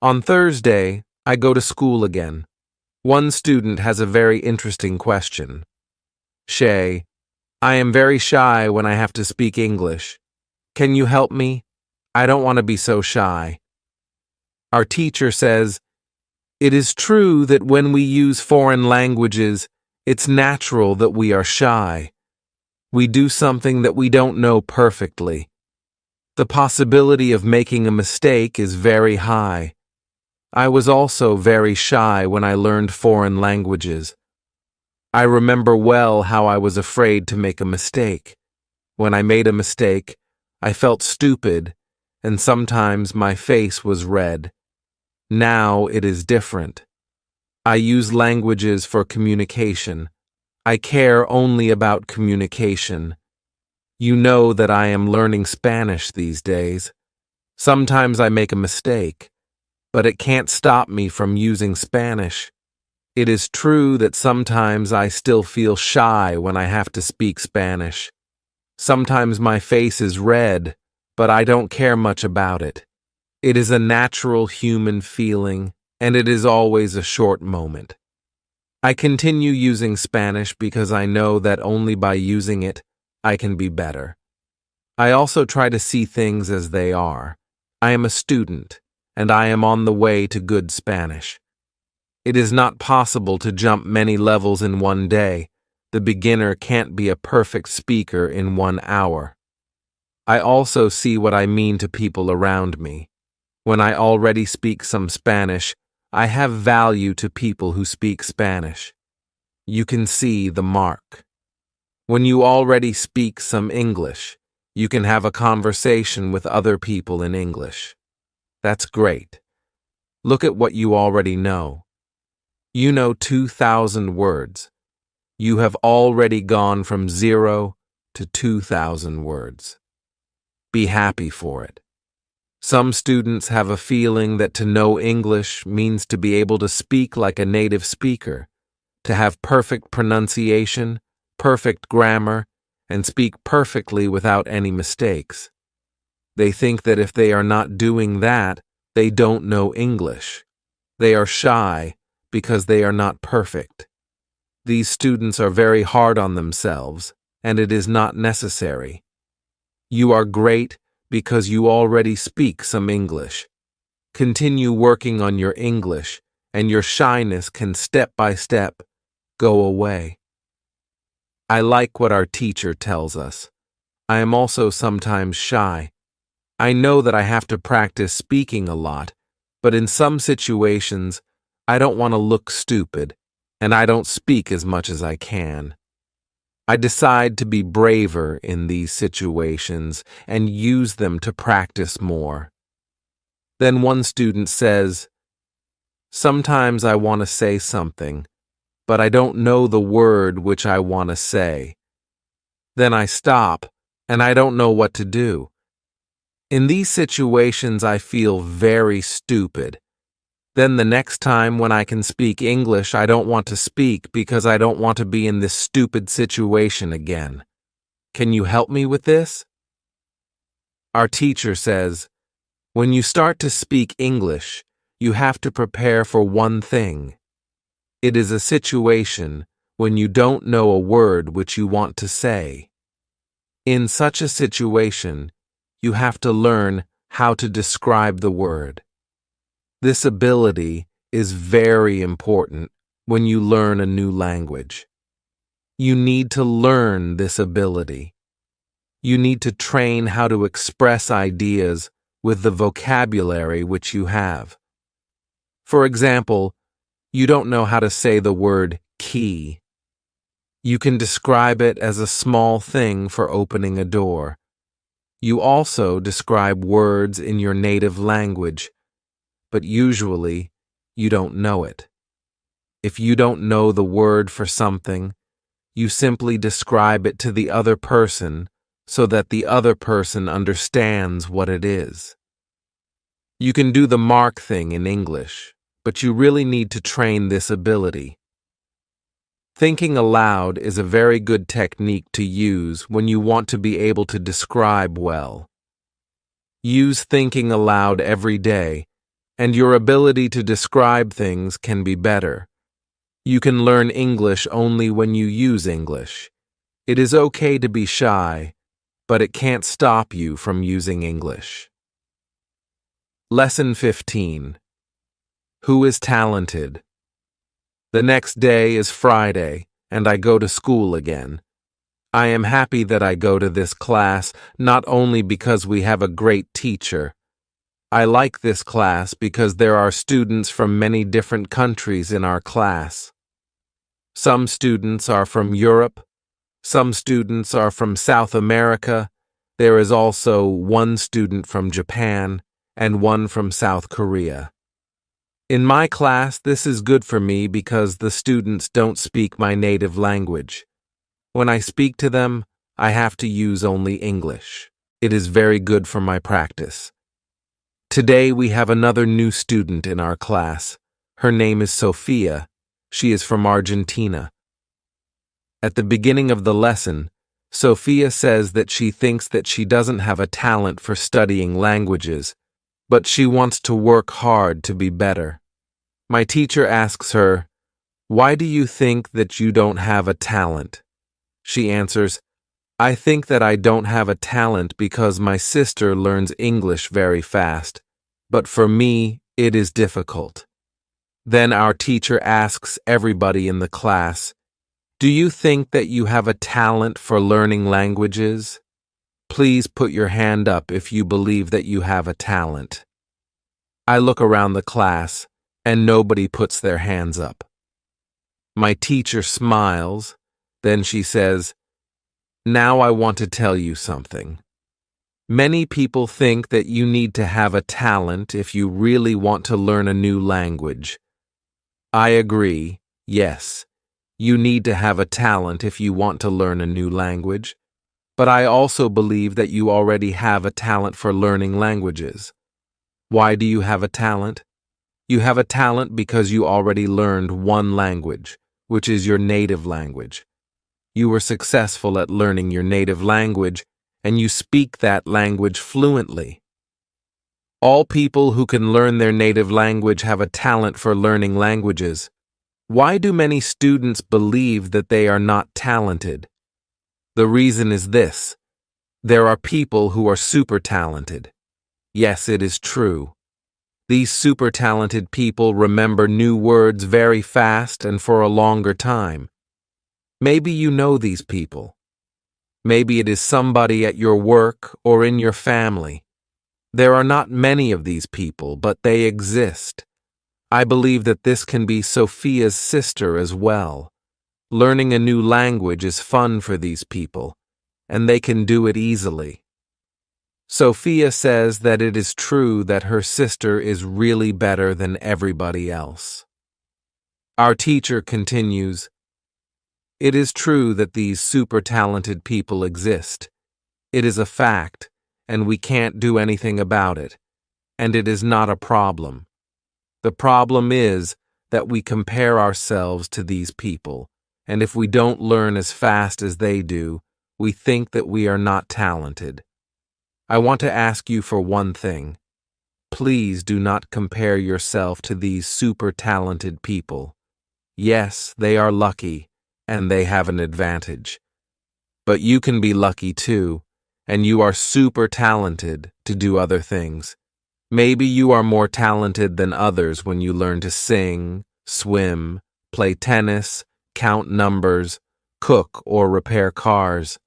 On Thursday, I go to school again. One student has a very interesting question. Shay, I am very shy when I have to speak English. Can you help me? I don't want to be so shy. Our teacher says, it is true that when we use foreign languages, it's natural that we are shy. We do something that we don't know perfectly. The possibility of making a mistake is very high. I was also very shy when I learned foreign languages. I remember well how I was afraid to make a mistake. When I made a mistake, I felt stupid, and sometimes my face was red. Now it is different. I use languages for communication. I care only about communication. You know that I am learning Spanish these days. Sometimes I make a mistake, but it can't stop me from using Spanish. It is true that sometimes I still feel shy when I have to speak Spanish. Sometimes my face is red, but I don't care much about it. It is a natural human feeling, and it is always a short moment. I continue using Spanish because I know that only by using it, I can be better. I also try to see things as they are. I am a student, and I am on the way to good Spanish. It is not possible to jump many levels in one day. The beginner can't be a perfect speaker in 1 hour. I also see what I mean to people around me. When I already speak some Spanish, I have value to people who speak Spanish. You can see the mark. When you already speak some English, you can have a conversation with other people in English. That's great. Look at what you already know. You know 2,000 words. You have already gone from 0 to 2,000 words. Be happy for it. Some students have a feeling that to know English means to be able to speak like a native speaker, to have perfect pronunciation, perfect grammar, and speak perfectly without any mistakes. They think that if they are not doing that, they don't know English. They are shy because they are not perfect. These students are very hard on themselves, and it is not necessary. You are great because you already speak some English. Continue working on your English, and your shyness can step by step go away. I like what our teacher tells us. I am also sometimes shy. I know that I have to practice speaking a lot, but in some situations, I don't want to look stupid, and I don't speak as much as I can. I decide to be braver in these situations and use them to practice more. Then one student says, "Sometimes I want to say something, but I don't know the word which I want to say. Then I stop, and I don't know what to do. In these situations, I feel very stupid. Then the next time when I can speak English, I don't want to speak because I don't want to be in this stupid situation again. Can you help me with this?" Our teacher says, when you start to speak English, you have to prepare for one thing. It is a situation when you don't know a word which you want to say. In such a situation, you have to learn how to describe the word. This ability is very important when you learn a new language. You need to learn this ability. You need to train how to express ideas with the vocabulary which you have. For example, you don't know how to say the word key. You can describe it as a small thing for opening a door. You also describe words in your native language, but usually you don't know it. If you don't know the word for something, you simply describe it to the other person so that the other person understands what it is. You can do the mark thing in English, but you really need to train this ability. Thinking aloud is a very good technique to use when you want to be able to describe well. Use thinking aloud every day, and your ability to describe things can be better. You can learn English only when you use English. It is okay to be shy, but it can't stop you from using English. Lesson 15. Who is talented? The next day is Friday, and I go to school again. I am happy that I go to this class not only because we have a great teacher. I like this class because there are students from many different countries in our class. Some students are from Europe. Some students are from South America. There is also one student from Japan and one from South Korea. In my class, this is good for me because the students don't speak my native language. When I speak to them, I have to use only English. It is very good for my practice. Today we have another new student in our class. Her name is Sophia. She is from Argentina. At the beginning of the lesson, Sophia says that she thinks that she doesn't have a talent for studying languages, but she wants to work hard to be better. My teacher asks her, "Why do you think that you don't have a talent?" She answers, "I think that I don't have a talent because my sister learns English very fast, but for me, it is difficult." Then our teacher asks everybody in the class, "Do you think that you have a talent for learning languages? Please put your hand up if you believe that you have a talent." I look around the class, and nobody puts their hands up. My teacher smiles, then she says, "Now I want to tell you something. Many people think that you need to have a talent if you really want to learn a new language. I agree, yes. You need to have a talent if you want to learn a new language. But I also believe that you already have a talent for learning languages. Why do you have a talent? You have a talent because you already learned one language, which is your native language. You were successful at learning your native language, and you speak that language fluently. All people who can learn their native language have a talent for learning languages. Why do many students believe that they are not talented? The reason is this: there are people who are super talented. Yes, it is true. These super talented people remember new words very fast and for a longer time. Maybe you know these people. Maybe it is somebody at your work or in your family. There are not many of these people, but they exist. I believe that this can be Sophia's sister as well. Learning a new language is fun for these people, and they can do it easily. Sophia says that it is true that her sister is really better than everybody else. Our teacher continues, "It is true that these super talented people exist. It is a fact, and we can't do anything about it, and it is not a problem. The problem is that we compare ourselves to these people, and if we don't learn as fast as they do, we think that we are not talented. I want to ask you for one thing. Please do not compare yourself to these super talented people. Yes, they are lucky, and they have an advantage. But you can be lucky too, and you are super talented to do other things. Maybe you are more talented than others when you learn to sing, swim, play tennis, count numbers, cook, or repair cars.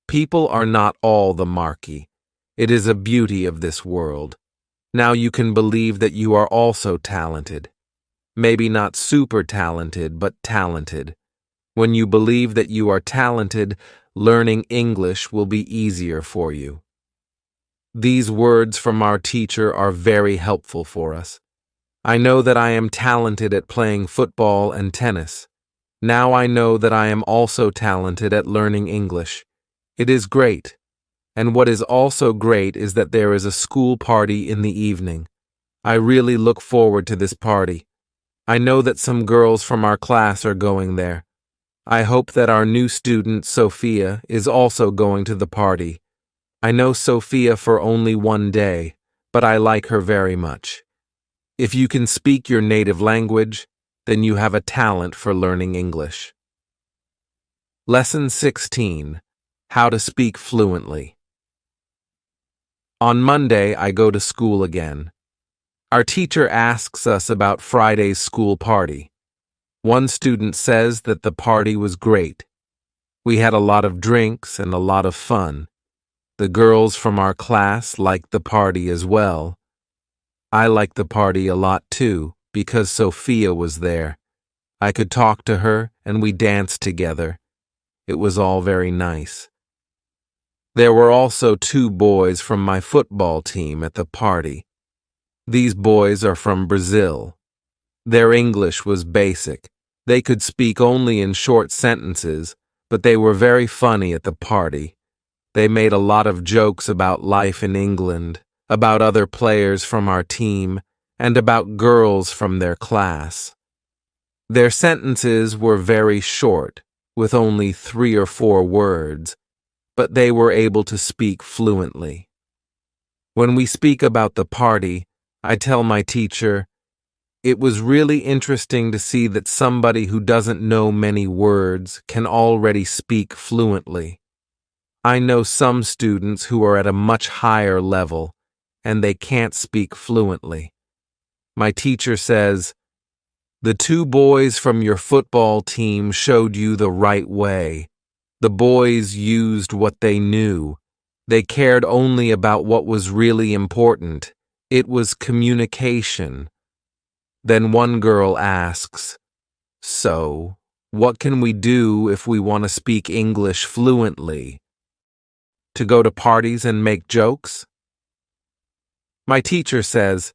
People are not all the marquee. It is a beauty of this world. Now you can believe that you are also talented. Maybe not super talented, but talented. When you believe that you are talented, learning English will be easier for you." These words from our teacher are very helpful for us. I know that I am talented at playing football and tennis. Now I know that I am also talented at learning English. It is great. And what is also great is that there is a school party in the evening. I really look forward to this party. I know that some girls from our class are going there. I hope that our new student, Sophia, is also going to the party. I know Sophia for only one day, but I like her very much. If you can speak your native language, then you have a talent for learning English. Lesson 16. How to speak fluently. On Monday, I go to school again. Our teacher asks us about Friday's school party. One student says that the party was great. We had a lot of drinks and a lot of fun. The girls from our class liked the party as well. I liked the party a lot too, because Sophia was there. I could talk to her and we danced together. It was all very nice. There were also 2 boys from my football team at the party. These boys are from Brazil. Their English was basic. They could speak only in short sentences, but they were very funny at the party. They made a lot of jokes about life in England, about other players from our team, and about girls from their class. Their sentences were very short, with only 3 or 4 words, but they were able to speak fluently. When we speak about the party, I tell my teacher, "It was really interesting to see that somebody who doesn't know many words can already speak fluently. I know some students who are at a much higher level, and they can't speak fluently." My teacher says, "The 2 boys from your football team showed you the right way. The boys used what they knew. They cared only about what was really important. It was communication." Then one girl asks, "So, what can we do if we want to speak English fluently? To go to parties and make jokes?" My teacher says,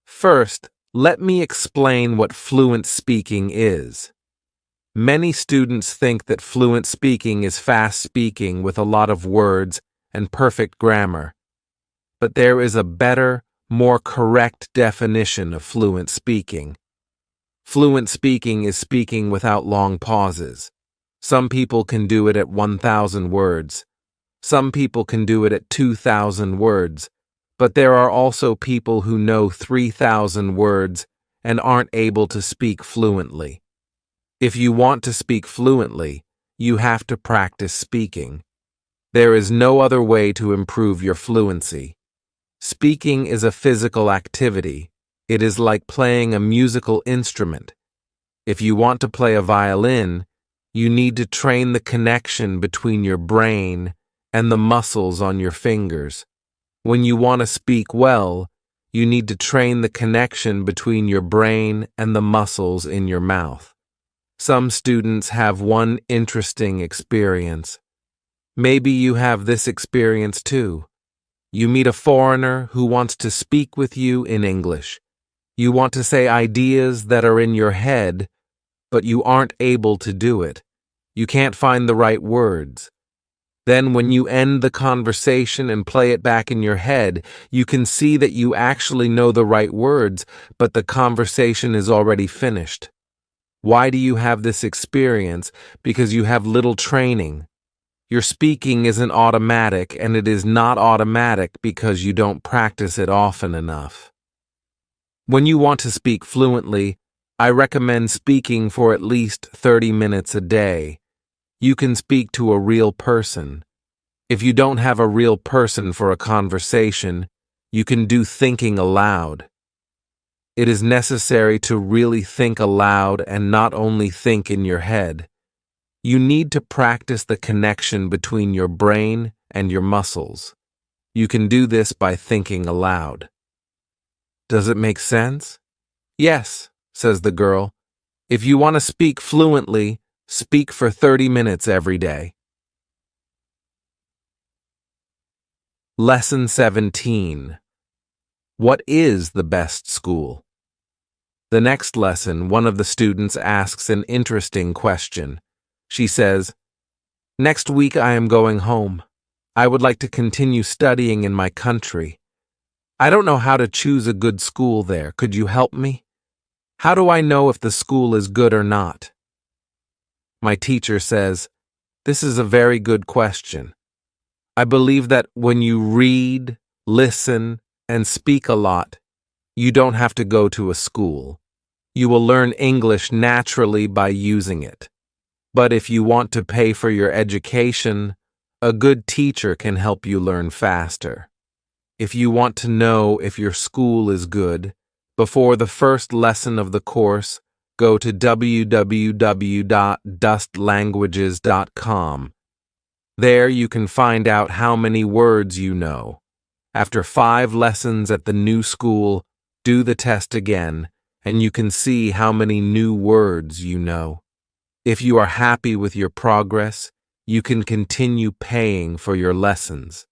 "First, Let me explain what fluent speaking is. Many students think that fluent speaking is fast speaking with a lot of words and perfect grammar. But there is a better, more correct definition of fluent speaking. Fluent speaking is speaking without long pauses. Some people can do it at 1,000 words. Some people can do it at 2,000 words. But there are also people who know 3,000 words and aren't able to speak fluently. If you want to speak fluently, you have to practice speaking. There is no other way to improve your fluency. Speaking is a physical activity. It is like playing a musical instrument. If you want to play a violin, you need to train the connection between your brain and the muscles on your fingers. When you want to speak well, you need to train the connection between your brain and the muscles in your mouth. Some students have one interesting experience. Maybe you have this experience too. You meet a foreigner who wants to speak with you in English. You want to say ideas that are in your head, but you aren't able to do it. You can't find the right words. Then when you end the conversation and play it back in your head, you can see that you actually know the right words, but the conversation is already finished. Why do you have this experience? Because you have little training. Your speaking isn't automatic, and it is not automatic because you don't practice it often enough. When you want to speak fluently, I recommend speaking for at least 30 minutes a day. You can speak to a real person. If you don't have a real person for a conversation, you can do thinking aloud. It is necessary to really think aloud and not only think in your head. You need to practice the connection between your brain and your muscles. You can do this by thinking aloud. Does it make sense? Yes, says the girl. If you want to speak fluently, speak for 30 minutes every day. Lesson 17. What is the best school? The next lesson, one of the students asks an interesting question. She says, "Next week I am going home. I would like to continue studying in my country. I don't know how to choose a good school there. Could you help me? How do I know if the school is good or not?" My teacher says, "This is a very good question. I believe that when you read, listen, and speak a lot, you don't have to go to a school. You will learn English naturally by using it. But if you want to pay for your education, a good teacher can help you learn faster. If you want to know if your school is good, before the first lesson of the course, go to www.dustlanguages.com. There you can find out how many words you know. After 5 lessons at the new school, do the test again, and you can see how many new words you know. If you are happy with your progress, you can continue paying for your lessons.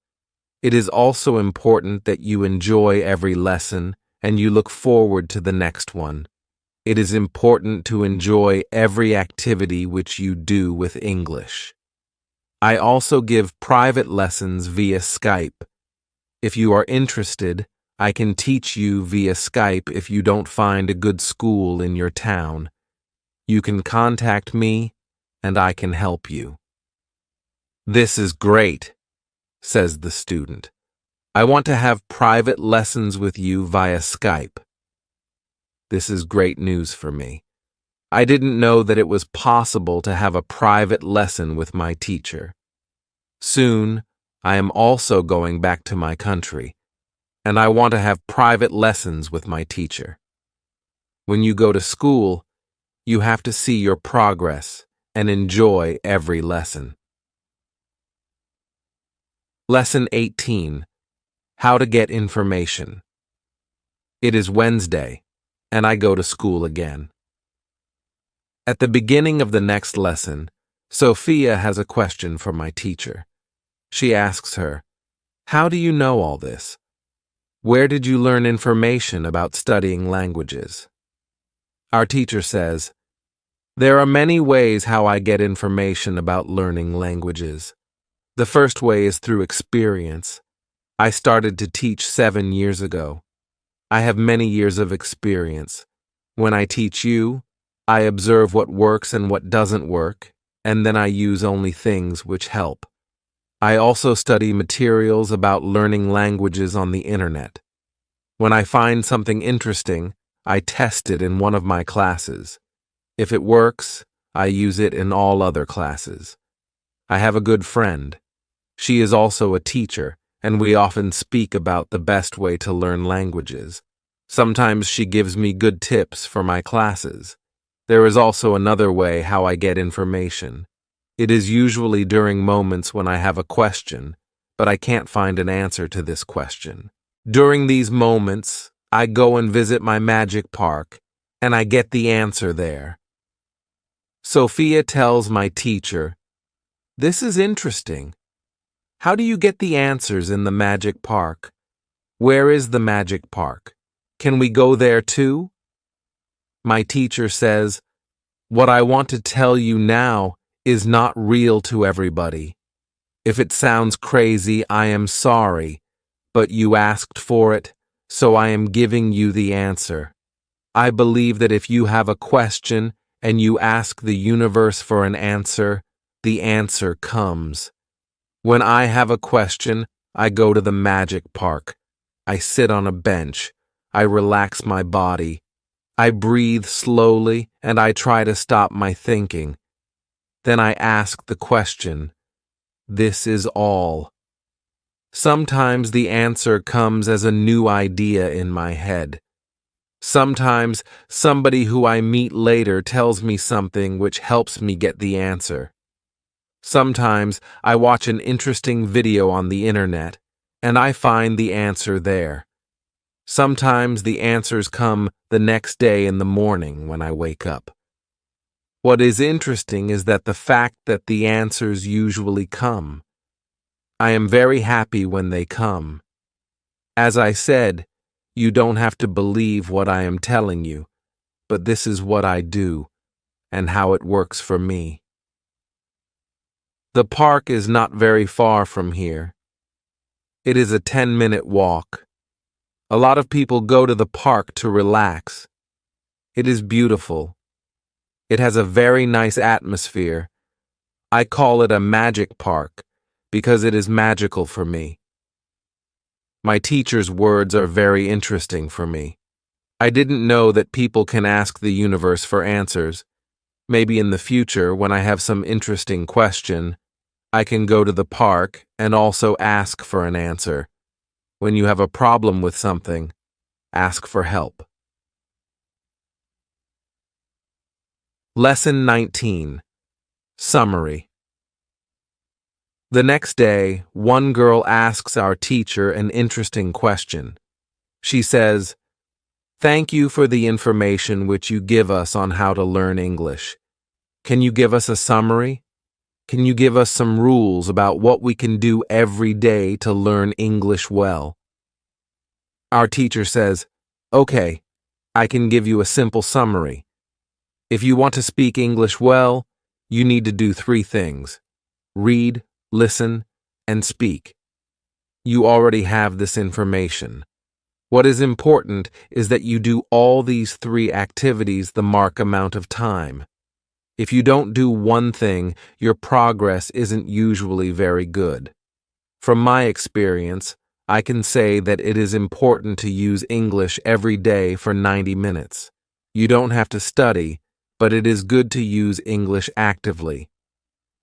It is also important that you enjoy every lesson and you look forward to the next one. It is important to enjoy every activity which you do with English. I also give private lessons via Skype. If you are interested, I can teach you via Skype if you don't find a good school in your town. You can contact me, and I can help you." "This is great," says the student. "I want to have private lessons with you via Skype." This is great news for me. I didn't know that it was possible to have a private lesson with my teacher. Soon, I am also going back to my country, and I want to have private lessons with my teacher. When you go to school, you have to see your progress and enjoy every lesson. Lesson 18. How to get information. It is Wednesday, and I go to school again. At the beginning of the next lesson, Sophia has a question for my teacher. She asks her, "How do you know all this?" Where did you learn information about studying languages? Our teacher says, there are many ways how I get information about learning languages. The first way is through experience. I started to teach 7 years ago. I have many years of experience. When I teach you, I observe what works and what doesn't work, and then I use only things which help. I also study materials about learning languages on the internet. When I find something interesting, I test it in one of my classes. If it works, I use it in all other classes. I have a good friend. She is also a teacher, and we often speak about the best way to learn languages. Sometimes she gives me good tips for my classes. There is also another way how I get information. It is usually during moments when I have a question, but I can't find an answer to this question. During these moments, I go and visit my magic park, and I get the answer there. Sophia tells my teacher, "This is interesting. How do you get the answers in the magic park? Where is the magic park? Can we go there too?" My teacher says, "What I want to tell you now is not real to everybody. If it sounds crazy, I am sorry, but you asked for it, so I am giving you the answer. I believe that if you have a question and you ask the universe for an answer, the answer comes. When I have a question, I go to the magic park. I sit on a bench. I relax my body. I breathe slowly and I try to stop my thinking. Then I ask the question. This is all. Sometimes the answer comes as a new idea in my head. Sometimes somebody who I meet later tells me something which helps me get the answer. Sometimes I watch an interesting video on the internet, and I find the answer there. Sometimes the answers come the next day in the morning when I wake up. What is interesting is that the fact that the answers usually come. I am very happy when they come. As I said, you don't have to believe what I am telling you, but this is what I do and how it works for me. The park is not very far from here. It is a 10-minute walk. A lot of people go to the park to relax. It is beautiful. It has a very nice atmosphere. I call it a magic park because it is magical for me. My teacher's words are very interesting for me. I didn't know that people can ask the universe for answers. Maybe in the future, when I have some interesting question, I can go to the park and also ask for an answer. When you have a problem with something, ask for help. Lesson 19. Summary. The next day, one girl asks our teacher an interesting question. She says, "Thank you for the information which you give us on how to learn English. Can you give us a summary? Can you give us some rules about what we can do every day to learn English well?" Our teacher says, "Okay, I can give you a simple summary. If you want to speak English well, you need to do 3 things: read, listen, and speak. You already have this information. What is important is that you do all these 3 activities the marked amount of time. If you don't do one thing, your progress isn't usually very good. From my experience, I can say that it is important to use English every day for 90 minutes. You don't have to study, but it is good to use English actively.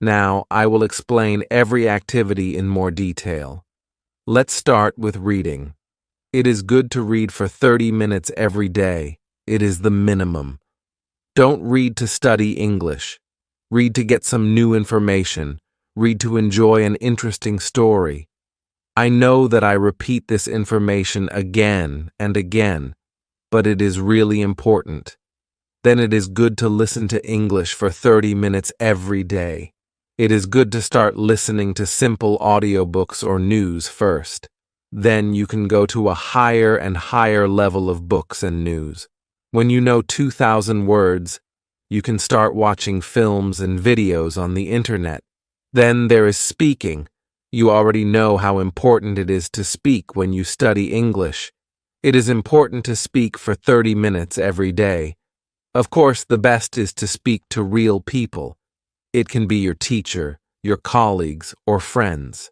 Now, I will explain every activity in more detail. Let's start with reading. It is good to read for 30 minutes every day. It is the minimum. Don't read to study English. Read to get some new information. Read to enjoy an interesting story. I know that I repeat this information again and again, but it is really important. Then it is good to listen to English for 30 minutes every day. It is good to start listening to simple audiobooks or news first. Then you can go to a higher and higher level of books and news. When you know 2,000 words, you can start watching films and videos on the internet. Then there is speaking. You already know how important it is to speak when you study English. It is important to speak for 30 minutes every day. Of course, the best is to speak to real people. It can be your teacher, your colleagues, or friends.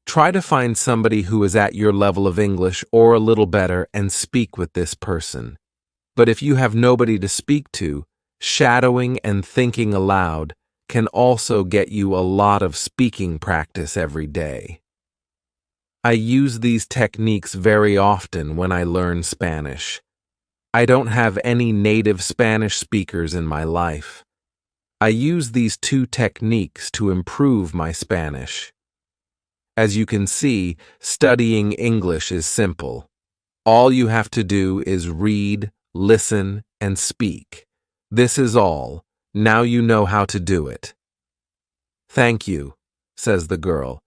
Try to find somebody who is at your level of English or a little better and speak with this person. But if you have nobody to speak to, shadowing and thinking aloud can also get you a lot of speaking practice every day. I use these techniques very often when I learn Spanish. I don't have any native Spanish speakers in my life. I use these two techniques to improve my Spanish. As you can see, studying English is simple. All you have to do is read, listen, and speak. This is all. Now you know how to do it. Thank you, says the girl.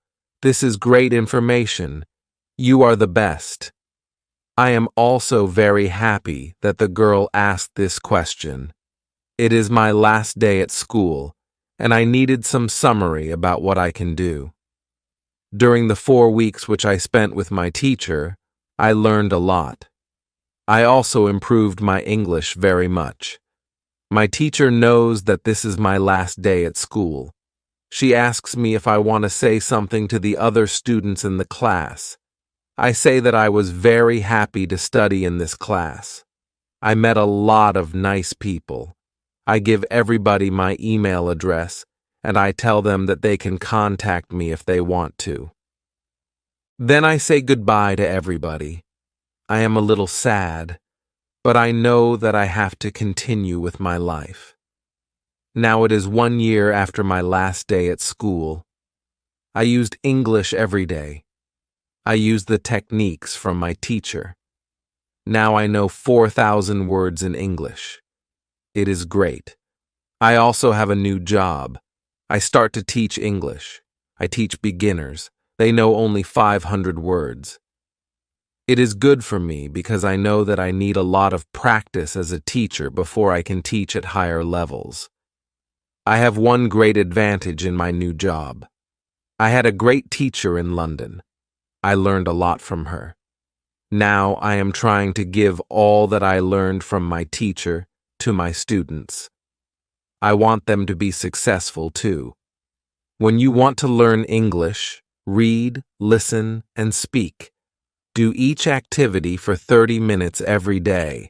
This is great information. You are the best. I am also very happy that the girl asked this question. It is my last day at school, and I needed some summary about what I can do. During the 4 weeks which I spent with my teacher, I learned a lot. I also improved my English very much. My teacher knows that this is my last day at school. She asks me if I want to say something to the other students in the class. I say that I was very happy to study in this class. I met a lot of nice people. I give everybody my email address, and I tell them that they can contact me if they want to. Then I say goodbye to everybody. I am a little sad, but I know that I have to continue with my life. Now it is 1 year after my last day at school. I used English every day. I used the techniques from my teacher. Now I know 4,000 words in English. It is great. I also have a new job. I start to teach English. I teach beginners. They know only 500 words. It is good for me because I know that I need a lot of practice as a teacher before I can teach at higher levels. I have one great advantage in my new job. I had a great teacher in London. I learned a lot from her. Now I am trying to give all that I learned from my teacher to my students. I want them to be successful too. When you want to learn English, read, listen, and speak. Do each activity for 30 minutes every day.